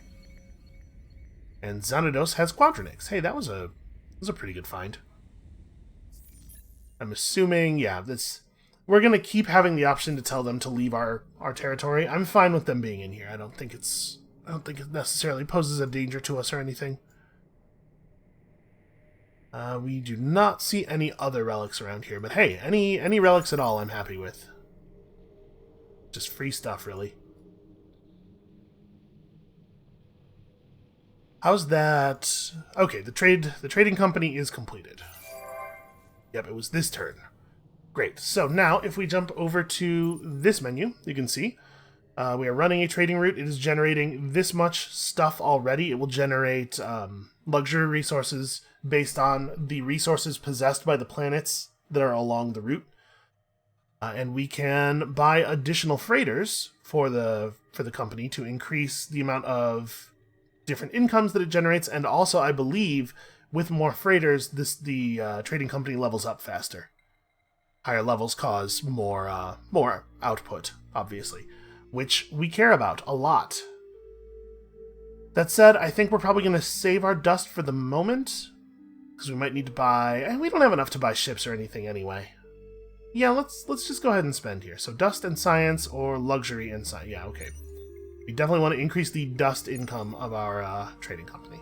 And Xanados has quadronics. Hey, that was a pretty good find. I'm assuming, yeah, we're going to keep having the option to tell them to leave our territory. I'm fine with them being in here. I don't think it necessarily poses a danger to us or anything. We do not see any other relics around here, but hey, any relics at all I'm happy with. Just free stuff, really. How's that? Okay, the trading company is completed. Yep, it was this turn. Great. So now, if we jump over to this menu, you can see we are running a trading route. It is generating this much stuff already. It will generate luxury resources based on the resources possessed by the planets that are along the route. And we can buy additional freighters for the company to increase the amount of different incomes that it generates, and also, I believe, with more freighters, the trading company levels up faster. Higher levels cause more output, obviously, which we care about a lot. That said, I think we're probably going to save our dust for the moment, because we might need to buy... And we don't have enough to buy ships or anything anyway. Yeah, let's just go ahead and spend here. So dust and science, or luxury and science. Yeah, okay. We definitely want to increase the dust income of our trading company.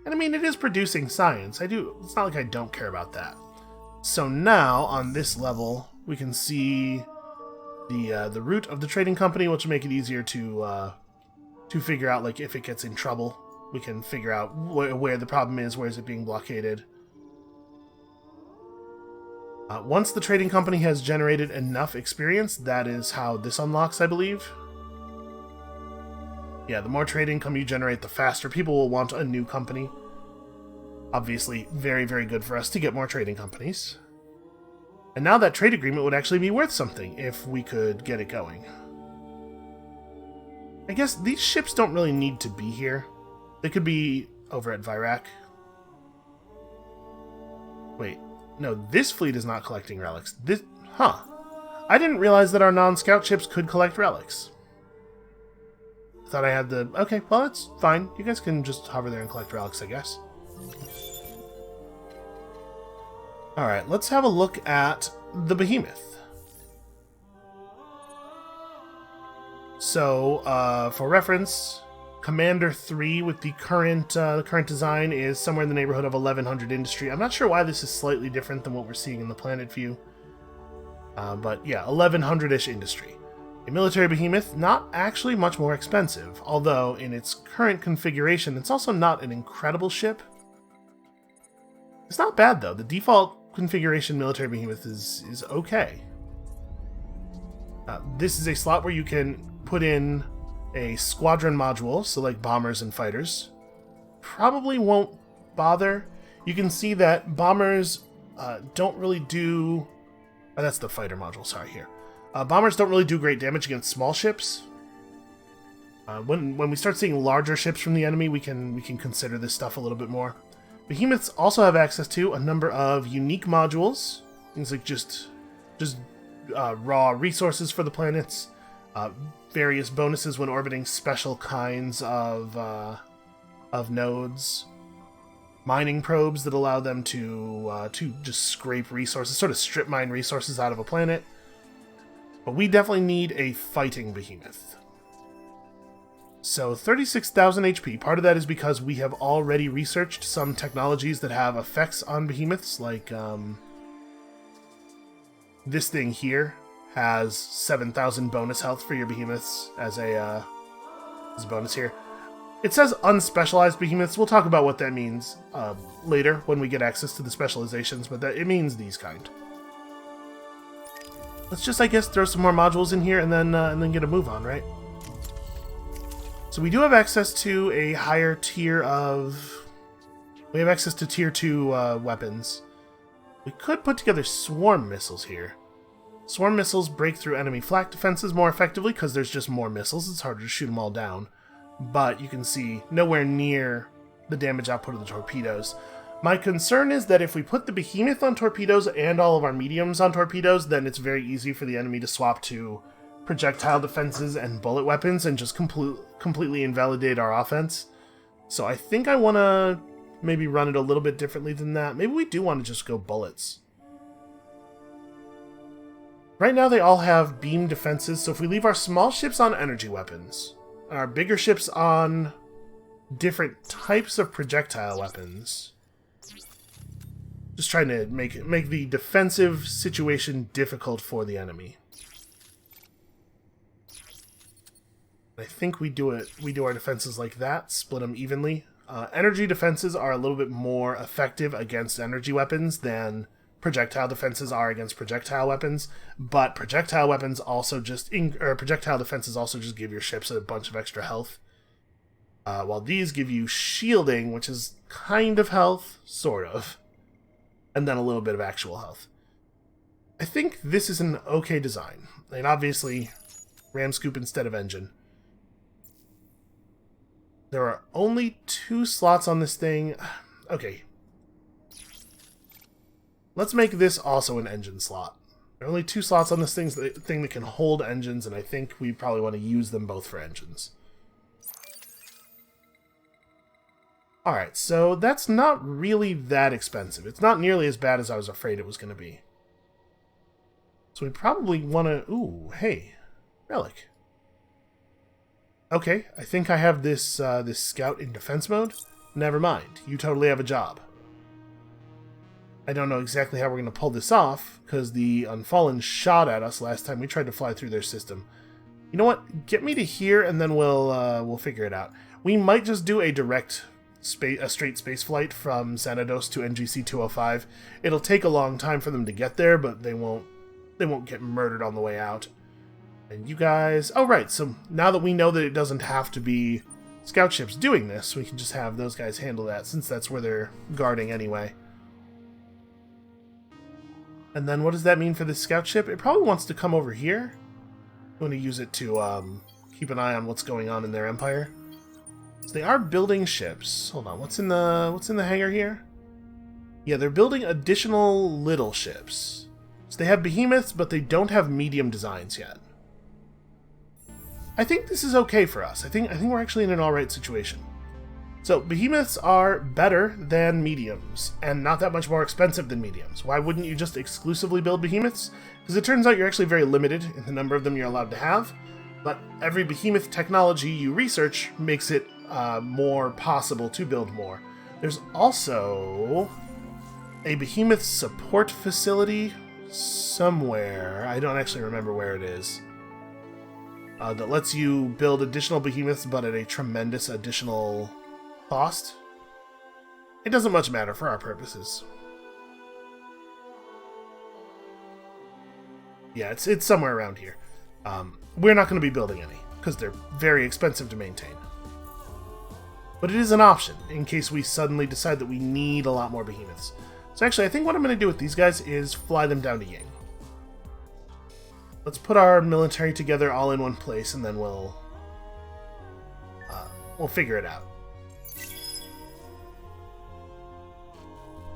And I mean, it is producing science. It's not like I don't care about that. So now, on this level, we can see the route of the trading company, which will make it easier to figure out, like, if it gets in trouble. We can figure out where the problem is, where is it being blockaded. Once the trading company has generated enough experience, that is how this unlocks, I believe. Yeah, the more trade income you generate, the faster people will want a new company. Obviously, very, very good for us to get more trading companies. And now that trade agreement would actually be worth something if we could get it going. I guess these ships don't really need to be here. They could be over at Virac. Wait. No, this fleet is not collecting relics. I didn't realize that our non-scout ships could collect relics. I thought I had the... Okay, well, that's fine. You guys can just hover there and collect relics, I guess. Alright, let's have a look at the Behemoth. So, for reference, Commander 3 with the current design is somewhere in the neighborhood of 1100 industry. I'm not sure why this is slightly different than what we're seeing in the planet view. But yeah, 1100-ish industry. A military behemoth, not actually much more expensive, although in its current configuration, it's also not an incredible ship. It's not bad, though. The default configuration military behemoth is okay. This is a slot where you can put in a squadron module, so like bombers and fighters. Probably won't bother. You can see that bombers don't really do... Oh, that's the fighter module, sorry, here. Bombers don't really do great damage against small ships. When we start seeing larger ships from the enemy, we can consider this stuff a little bit more. Behemoths also have access to a number of unique modules. Things like just raw resources for the planets, various bonuses when orbiting special kinds of nodes, mining probes that allow them to just scrape resources, sort of strip mine resources out of a planet. But we definitely need a fighting behemoth. So 36,000 HP. Part of that is because we have already researched some technologies that have effects on behemoths, like this thing here has 7,000 bonus health for your behemoths as a bonus here. It says unspecialized behemoths. We'll talk about what that means later when we get access to the specializations, but it means these kind. Let's just, I guess, throw some more modules in here and then get a move on, right? So we do have access to a higher tier of... We have access to tier 2 weapons. We could put together swarm missiles here. Swarm missiles break through enemy flak defenses more effectively because there's just more missiles. It's harder to shoot them all down. But you can see nowhere near the damage output of the torpedoes. My concern is that if we put the behemoth on torpedoes and all of our mediums on torpedoes, then it's very easy for the enemy to swap to projectile defenses and bullet weapons and just completely invalidate our offense. So I think I want to maybe run it a little bit differently than that. Maybe we do want to just go bullets. Right now they all have beam defenses, so if we leave our small ships on energy weapons, our bigger ships on different types of projectile weapons, just trying to make the defensive situation difficult for the enemy. I think we do our defenses like that, split them evenly. Energy defenses are a little bit more effective against energy weapons than projectile defenses are against projectile weapons, but projectile weapons also projectile defenses also just give your ships a bunch of extra health. While these give you shielding, which is kind of health, sort of, and then a little bit of actual health. I think this is an okay design. I mean, obviously, ram scoop instead of engine. There are only 2 slots on this thing. Okay. Let's make this also an engine slot. There are only 2 slots on this thing that can hold engines, and I think we probably want to use them both for engines. Alright, so that's not really that expensive. It's not nearly as bad as I was afraid it was going to be. So we probably want to... Ooh, hey. Relic. Okay, I think I have this this scout in defense mode. Never mind, you totally have a job. I don't know exactly how we're going to pull this off, because the Unfallen shot at us last time we tried to fly through their system. You know what? Get me to here, and then we'll figure it out. We might just do a straight space flight from Xanados to NGC 205. It'll take a long time for them to get there, but they won't get murdered on the way out. And you guys... Oh, right, so now that we know that it doesn't have to be scout ships doing this, we can just have those guys handle that, since that's where they're guarding anyway. And then what does that mean for this scout ship? It probably wants to come over here. I'm going to use it to keep an eye on what's going on in their empire. So they are building ships. Hold on, what's in the hangar here? Yeah, they're building additional little ships. So they have behemoths, but they don't have medium designs yet. I think this is okay for us. I think we're actually in an alright situation. So, behemoths are better than mediums, and not that much more expensive than mediums. Why wouldn't you just exclusively build behemoths? Because it turns out you're actually very limited in the number of them you're allowed to have, but every behemoth technology you research makes it more possible to build more. There's also a behemoth support facility somewhere. I don't actually remember where it is. That lets you build additional behemoths, but at a tremendous additional cost. It doesn't much matter for our purposes. Yeah, it's somewhere around here. We're not going to be building any, because they're very expensive to maintain. But it is an option, in case we suddenly decide that we need a lot more behemoths. So actually, I think what I'm going to do with these guys is fly them down to Ying. Let's put our military together all in one place, and then we'll figure it out.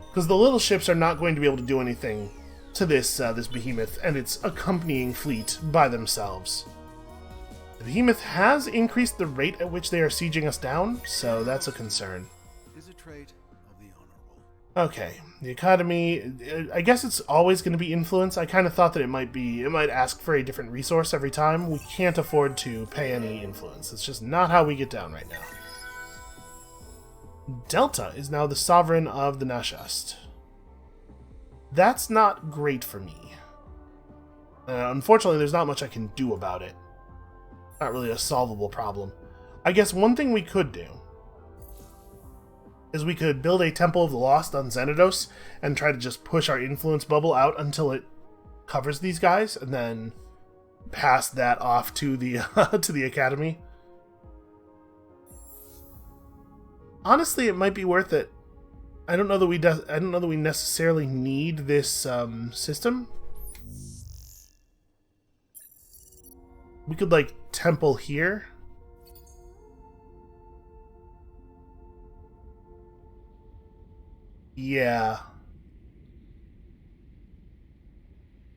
Because the little ships are not going to be able to do anything to this this behemoth and its accompanying fleet by themselves. The behemoth has increased the rate at which they are sieging us down, so that's a concern. It is a trait of the honorable. Okay, the economy, I guess it's always going to be influence. I kind of thought that it might ask for a different resource every time. We can't afford to pay any influence. It's just not how we get down right now. Delta is now the sovereign of the Nashast. That's not great for me. Unfortunately, there's not much I can do about it. Not really a solvable problem. I guess one thing we could do is we could build a Temple of the Lost on Xanados and try to just push our influence bubble out until it covers these guys, and then pass that off to the to the Academy. Honestly, it might be worth it. I don't know that we necessarily need this system. We could like temple here. Yeah.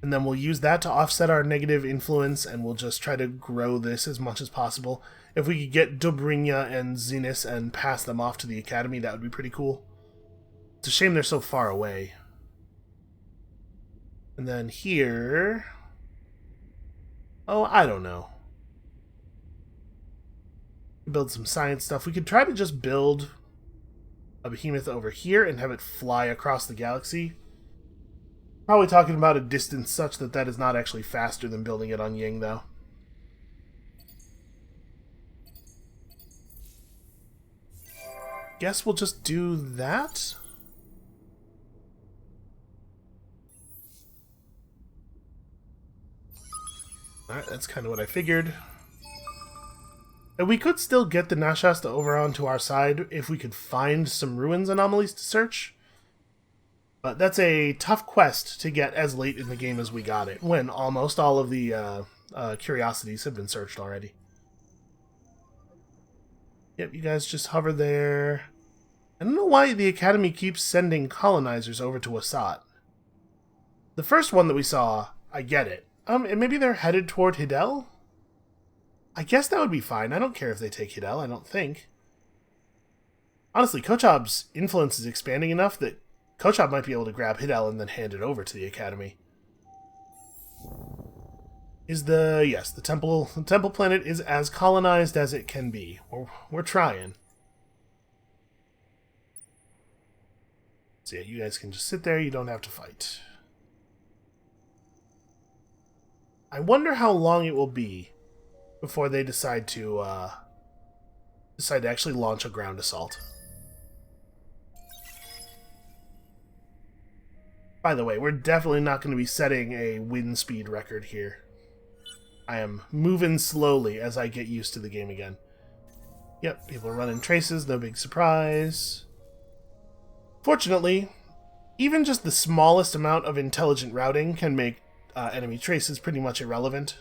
And then we'll use that to offset our negative influence, and we'll just try to grow this as much as possible. If we could get Dobrynia and Zenith and pass them off to the Academy, that would be pretty cool. It's a shame they're so far away. And then here... Oh, I don't know. Build some science stuff. We could try to just build a behemoth over here and have it fly across the galaxy. Probably talking about a distance such that that is not actually faster than building it on Ying, though. Guess we'll just do that. Alright, that's kind of what I figured. And we could still get the Nashasta over onto our side if we could find some ruins anomalies to search. But that's a tough quest to get as late in the game as we got it, when almost all of the curiosities have been searched already. Yep, you guys just hover there. I don't know why the Academy keeps sending colonizers over to Wasat. The first one that we saw, I get it. And maybe they're headed toward Hidel? I guess that would be fine. I don't care if they take Hidel, I don't think. Honestly, Kochab's influence is expanding enough that Kochab might be able to grab Hidel and then hand it over to the Academy. Yes, the temple planet is as colonized as it can be. We're trying. So yeah, you guys can just sit there, you don't have to fight. I wonder how long it will be before they decide to actually launch a ground assault. By the way, we're definitely not going to be setting a wind speed record here. I am moving slowly as I get used to the game again. Yep, people are running traces, no big surprise. Fortunately, even just the smallest amount of intelligent routing can make enemy traces pretty much irrelevant.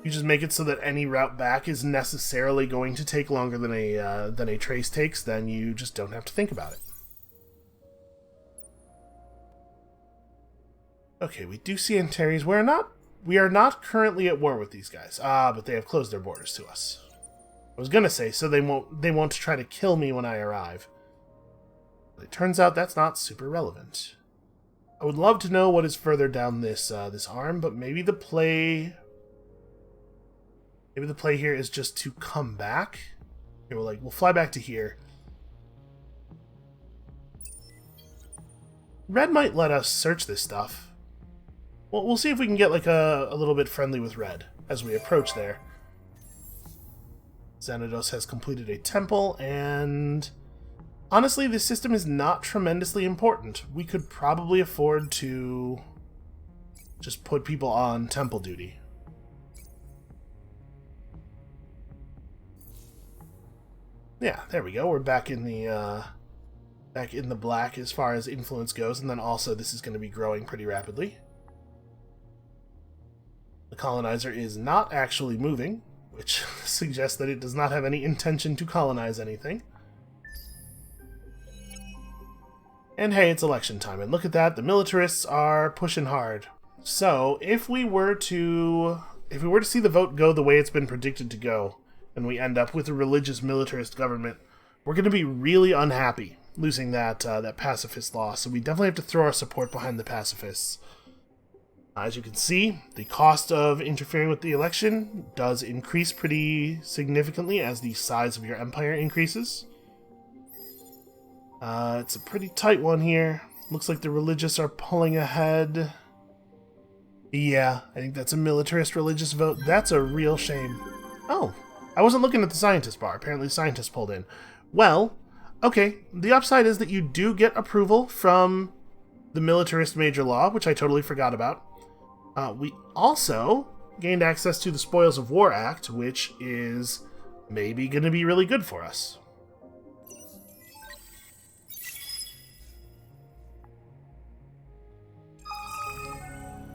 You just make it so that any route back is necessarily going to take longer than a trace takes, then you just don't have to think about it. Okay, we do see Antares. We are not currently at war with these guys. But they have closed their borders to us. I was gonna say, so they won't try to kill me when I arrive. But it turns out that's not super relevant. I would love to know what is further down this arm, but maybe the play here is just to come back. Okay, we'll fly back to here. Red might let us search this stuff. Well, we'll see if we can get like a little bit friendly with Red as we approach there. Xanados has completed a temple, and honestly, this system is not tremendously important. We could probably afford to just put people on temple duty. Yeah, there we go. We're back in the black as far as influence goes, and then also this is going to be growing pretty rapidly. The colonizer is not actually moving, which suggests that it does not have any intention to colonize anything. And hey, it's election time, and look at that, the militarists are pushing hard. So, if we were to see the vote go the way it's been predicted to go, and we end up with a religious militarist government, we're going to be really unhappy losing that pacifist law, so we definitely have to throw our support behind the pacifists. As you can see, the cost of interfering with the election does increase pretty significantly as the size of your empire increases. It's a pretty tight one here. Looks like the religious are pulling ahead. Yeah, I think that's a militarist religious vote. That's a real shame. Oh, I wasn't looking at the scientist bar. Apparently the scientist pulled in. Well, okay, the upside is that you do get approval from the militarist major law, which I totally forgot about. We also gained access to the Spoils of War Act, which is maybe going to be really good for us.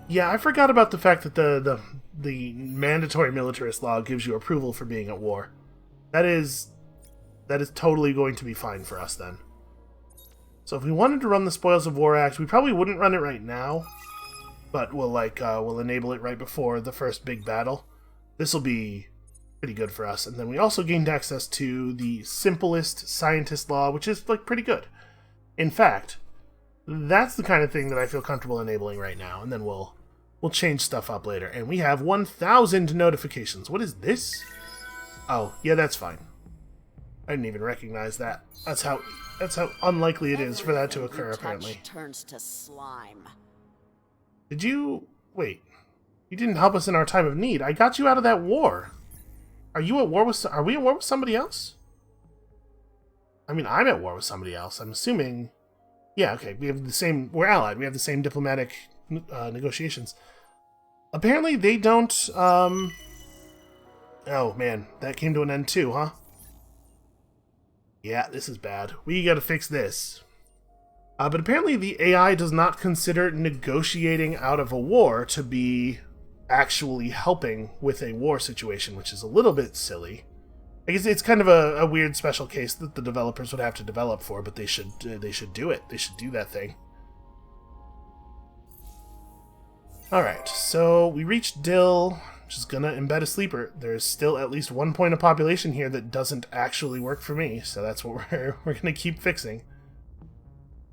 Yeah, I forgot about the fact that the mandatory militarist law gives you approval for being at war. That is totally going to be fine for us then. So if we wanted to run the Spoils of War Act, we probably wouldn't run it right now, but we'll enable it right before the first big battle. This will be pretty good for us. And then we also gained access to the simplest scientist law, which is pretty good. In fact, that's the kind of thing that I feel comfortable enabling right now, and then we'll change stuff up later. And we have 1,000 notifications. What is this? Oh, yeah, that's fine. I didn't even recognize that. That's how unlikely it is for that to occur, apparently. Turns to slime. Did you... Wait. You didn't help us in our time of need. I got you out of that war. Are we at war with somebody else? I mean, I'm at war with somebody else. I'm assuming... Yeah, okay. We're allied. We have the same diplomatic negotiations. Apparently they don't... Oh, man. That came to an end too, huh? Yeah, this is bad. We gotta fix this. But apparently the AI does not consider negotiating out of a war to be actually helping with a war situation, which is a little bit silly. I guess it's kind of a weird special case that the developers would have to develop for, but they should do it. They should do that thing. Alright, so we reached Dill, which is gonna embed a sleeper. There's still at least 1 point of population here that doesn't actually work for me, so that's what we're gonna keep fixing.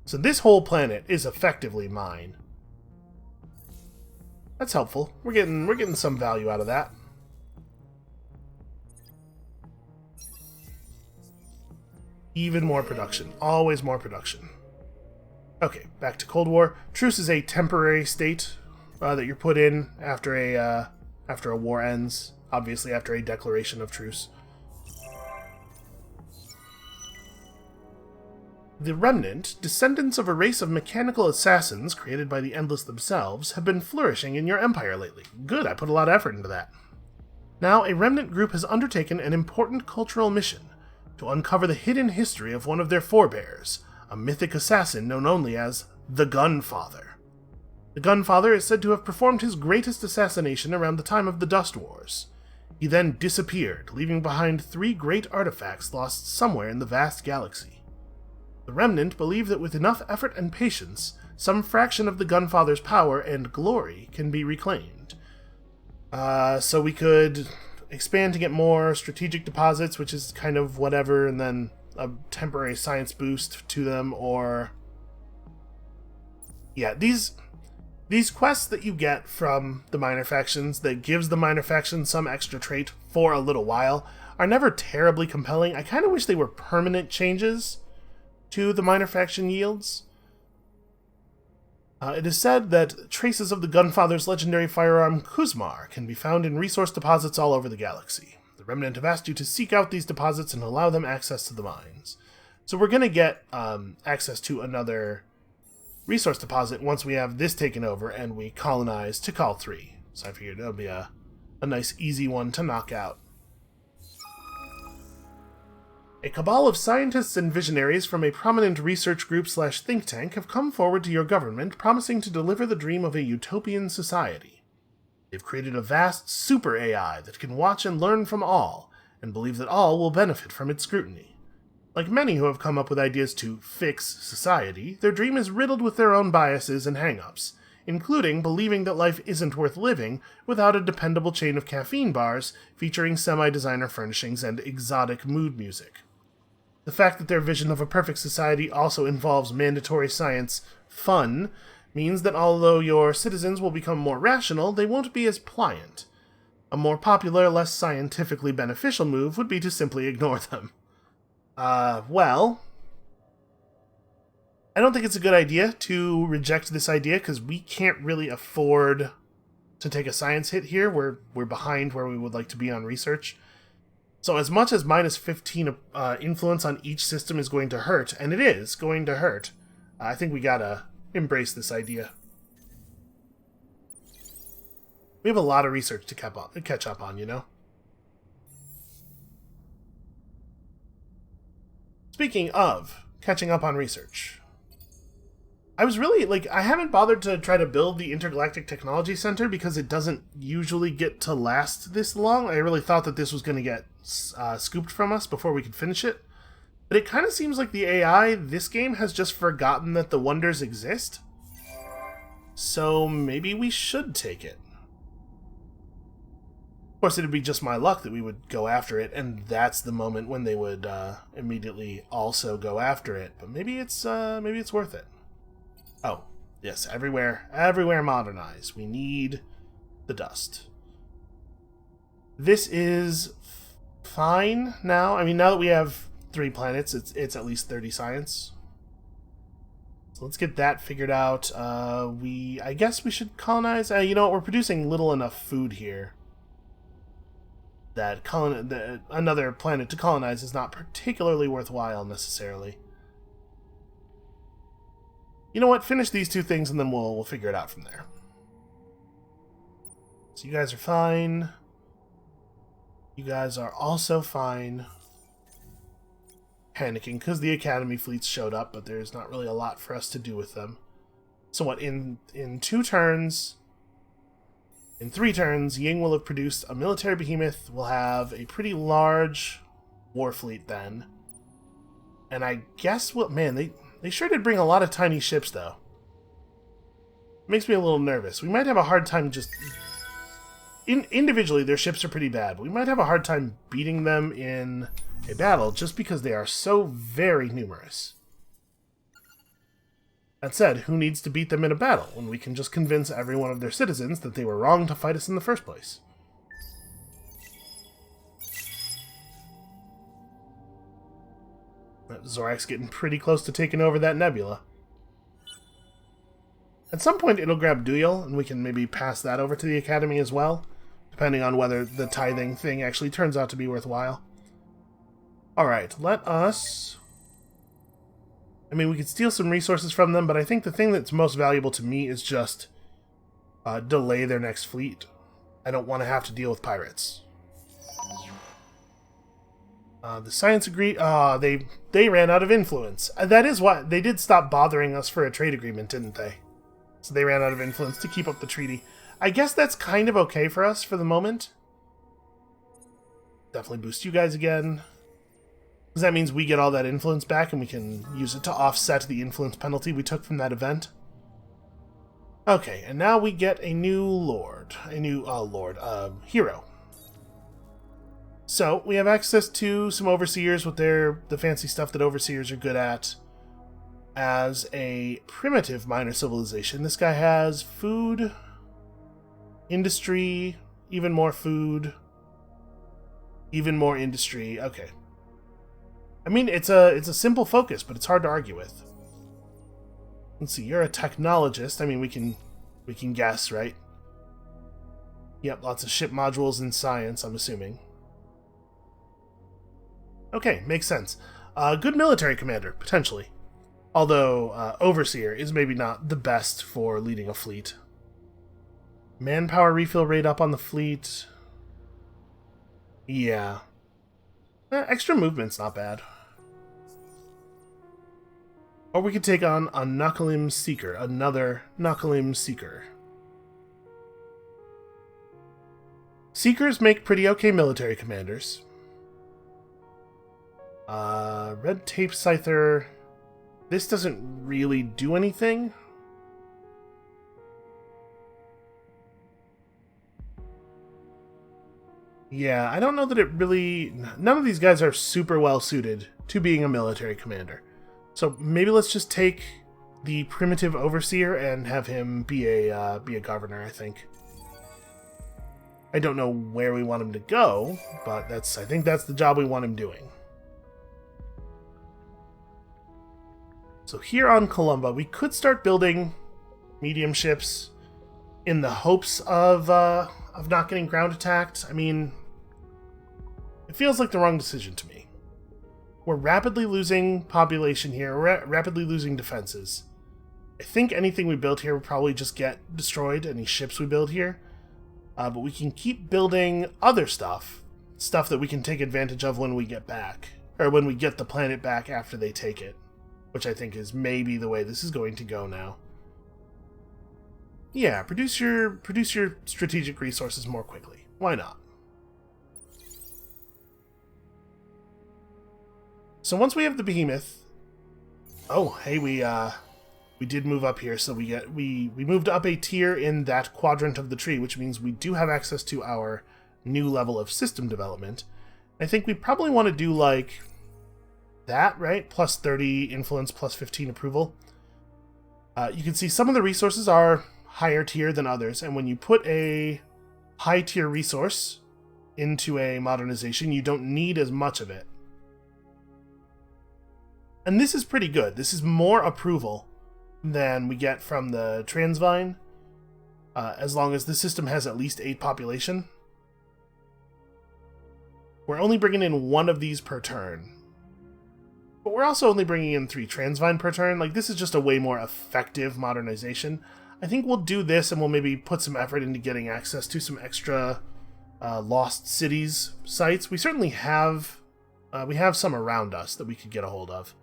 So this whole planet is effectively mine. That's helpful. We're getting some value out of that. Even more production. Always more production. Okay, back to Cold War. Truce is a temporary state that you're put in after a war ends. Obviously, after a declaration of truce. The Remnant, descendants of a race of mechanical assassins created by the Endless themselves, have been flourishing in your empire lately. Good, I put a lot of effort into that. Now, a Remnant group has undertaken an important cultural mission to uncover the hidden history of one of their forebears, a mythic assassin known only as the Gunfather. The Gunfather is said to have performed his greatest assassination around the time of the Dust Wars. He then disappeared, leaving behind 3 great artifacts lost somewhere in the vast galaxy. The Remnant believe that with enough effort and patience, some fraction of the Gunfather's power and glory can be reclaimed. So we could expand to get more strategic deposits, which is kind of whatever, and then a temporary science boost to them, or... Yeah, these quests that you get from the minor factions that gives the minor faction some extra trait for a little while are never terribly compelling. I kind of wish they were permanent changes to the minor faction yields. It is said that traces of the Gunfather's legendary firearm Kuzmar can be found in resource deposits all over the galaxy. The Remnant have asked you to seek out these deposits and allow them access to the mines. So we're going to get access to another resource deposit once we have this taken over and we colonize Tikal 3. So I figured it'll be a nice easy one to knock out. A cabal of scientists and visionaries from a prominent research group / think tank have come forward to your government promising to deliver the dream of a utopian society. They've created a vast super AI that can watch and learn from all, and believe that all will benefit from its scrutiny. Like many who have come up with ideas to fix society, their dream is riddled with their own biases and hang-ups, including believing that life isn't worth living without a dependable chain of caffeine bars featuring semi-designer furnishings and exotic mood music. The fact that their vision of a perfect society also involves mandatory science fun means that although your citizens will become more rational, they won't be as pliant. A more popular, less scientifically beneficial move would be to simply ignore them. Well, I don't think it's a good idea to reject this idea, because we can't really afford to take a science hit here. We're behind where we would like to be on research. So as much as minus 15 influence on each system is going to hurt, and it is going to hurt, I think we gotta embrace this idea. We have a lot of research to catch up on, you know? Speaking of catching up on research, I was really, I haven't bothered to try to build the Intergalactic Technology Center because it doesn't usually get to last this long. I really thought that this was going to get scooped from us before we could finish it. But it kind of seems like the AI this game has just forgotten that the wonders exist. So maybe we should take it. Of course, it'd be just my luck that we would go after it, and that's the moment when they would immediately also go after it. But maybe it's worth it. Oh, yes, everywhere modernize. We need the dust. This is fine now. I mean, now that we have 3 planets, it's at least 30 science. So let's get that figured out. I guess we should colonize. You know what? We're producing little enough food here that another planet to colonize is not particularly worthwhile necessarily. You know what? Finish these 2 things and then we'll figure it out from there. So you guys are fine. You guys are also fine. Panicking because the Academy fleets showed up, but there's not really a lot for us to do with them. So what, in 2 turns, in 3 turns, Ying will have produced a military behemoth. We'll have a pretty large war fleet then. And I guess, they sure did bring a lot of tiny ships, though. Makes me a little nervous. We might have a hard time just... Individually, their ships are pretty bad, but we might have a hard time beating them in a battle just because they are so very numerous. That said, who needs to beat them in a battle when we can just convince every one of their citizens that they were wrong to fight us in the first place? Zorak's getting pretty close to taking over that nebula. At some point it'll grab Duyal, and we can maybe pass that over to the Academy as well, depending on whether the tithing thing actually turns out to be worthwhile. Alright, let us... I mean, we could steal some resources from them, but I think the thing that's most valuable to me is just delay their next fleet. I don't want to have to deal with pirates. The science agreed. They ran out of influence. That is why they did stop bothering us for a trade agreement, didn't they? So they ran out of influence to keep up the treaty. I guess that's kind of okay for us for the moment. Definitely boost you guys again. Because that means we get all that influence back and we can use it to offset the influence penalty we took from that event. Okay, and now we get a new lord. A new, hero. So, we have access to some overseers with the fancy stuff that overseers are good at. As a primitive minor civilization, this guy has food, industry, even more food, even more industry. Okay. I mean, it's a simple focus, but it's hard to argue with. Let's see, you're a technologist. I mean, we can guess, right? Yep, lots of ship modules in science, I'm assuming. Okay, makes sense. Good military commander, potentially. Although, overseer is maybe not the best for leading a fleet. Manpower refill rate up on the fleet. Yeah. Extra movement's not bad. Or we could take on a Nakalim Seeker, another Nakalim Seeker. Seekers make pretty okay military commanders. Red Tape Scyther. This doesn't really do anything. Yeah, I don't know that it really... None of these guys are super well suited to being a military commander. So maybe let's just take the primitive overseer and have him be a governor, I think. I don't know where we want him to go, but I think that's the job we want him doing. So here on Columba, we could start building medium ships in the hopes of not getting ground attacked. I mean, feels like the wrong decision to me. We're rapidly losing population here, we're rapidly losing defenses. I think anything we build here will probably just get destroyed, any ships we build here. But we can keep building other stuff that we can take advantage of when we get back, or when we get the planet back after they take it, which I think is maybe the way this is going to go now. Yeah, produce your strategic resources more quickly. Why not? So once we have the behemoth, oh hey, we did move up here, so we moved up a tier in that quadrant of the tree, which means we do have access to our new level of system development. I think we probably want to do like that, right? Plus 30 influence, plus 15 approval. You can see some of the resources are higher tier than others, and when you put a high tier resource into a modernization, you don't need as much of it. And this is pretty good. This is more approval than we get from the Transvine, as long as the system has at least 8 population. We're only bringing in 1 of these per turn. But we're also only bringing in 3 Transvine per turn. Like, this is just a way more effective modernization. I think we'll do this, and we'll maybe put some effort into getting access to some extra Lost Cities sites. We certainly have, we have some around us that we could get a hold of.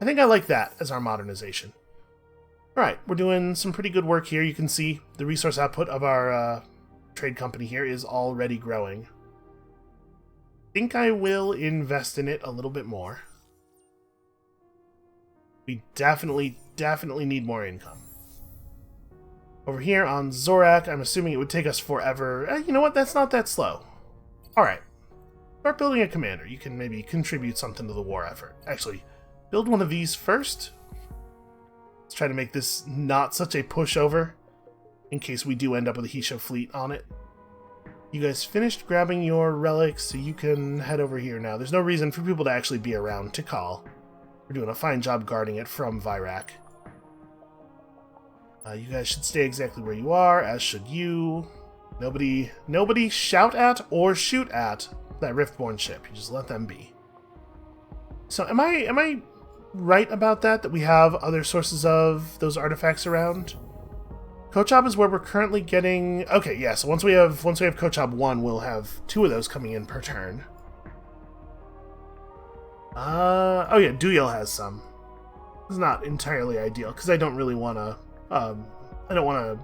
I think I like that as our modernization. Alright, we're doing some pretty good work here. You can see the resource output of our trade company here is already growing. I think I will invest in it a little bit more. We definitely need more income. Over here on Zorak, I'm assuming it would take us forever. You know what? That's not that slow. Alright. Start building a commander. You can maybe contribute something to the war effort. Actually, build one of these first. Let's try to make this not such a pushover, in case we do end up with a Hisho fleet on it. You guys finished grabbing your relics, so you can head over here now. There's no reason for people to actually be around to call. We're doing a fine job guarding it from Virak. You guys should stay exactly where you are, as should you. Nobody shout at or shoot at that Riftborn ship. You just let them be. So am I right about that? That we have other sources of those artifacts around? Kochab is where we're currently getting. Okay, yeah. So once we have Kochab 1, we'll have 2 of those coming in per turn. Oh yeah, Duyel has some. It's not entirely ideal because I don't really want to. I don't want to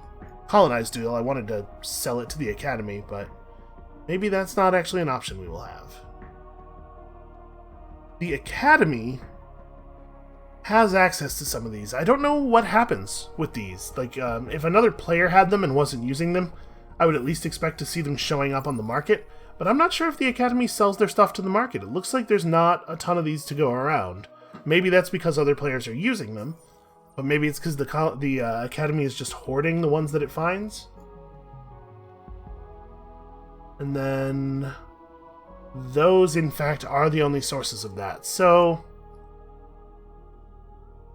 colonize Duyel. I wanted to sell it to the Academy, but maybe that's not actually an option we will have. The Academy has access to some of these. I don't know what happens with these. Like, if another player had them and wasn't using them, I would at least expect to see them showing up on the market, but I'm not sure if the Academy sells their stuff to the market. It looks like there's not a ton of these to go around. Maybe that's because other players are using them, but maybe it's because the Academy is just hoarding the ones that it finds. And then those, in fact, are the only sources of that. So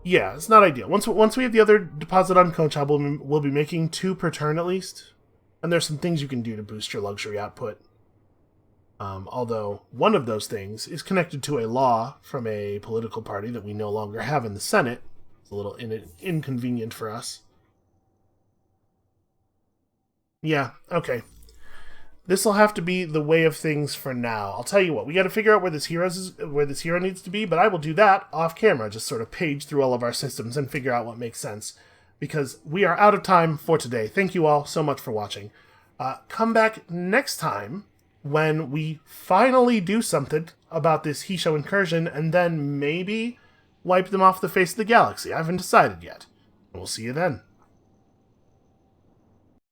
yeah, it's not ideal. Once we have the other deposit on Kochab, we'll be making 2 per turn at least. And there's some things you can do to boost your luxury output. Although one of those things is connected to a law from a political party that we no longer have in the Senate. It's a little inconvenient for us. Yeah, okay. This will have to be the way of things for now. I'll tell you what, we got to figure out where this hero needs to be, but I will do that off camera. Just sort of page through all of our systems and figure out what makes sense, because we are out of time for today. Thank you all so much for watching. Come back next time when we finally do something about this Hisho incursion, and then maybe wipe them off the face of the galaxy. I haven't decided yet. We'll see you then.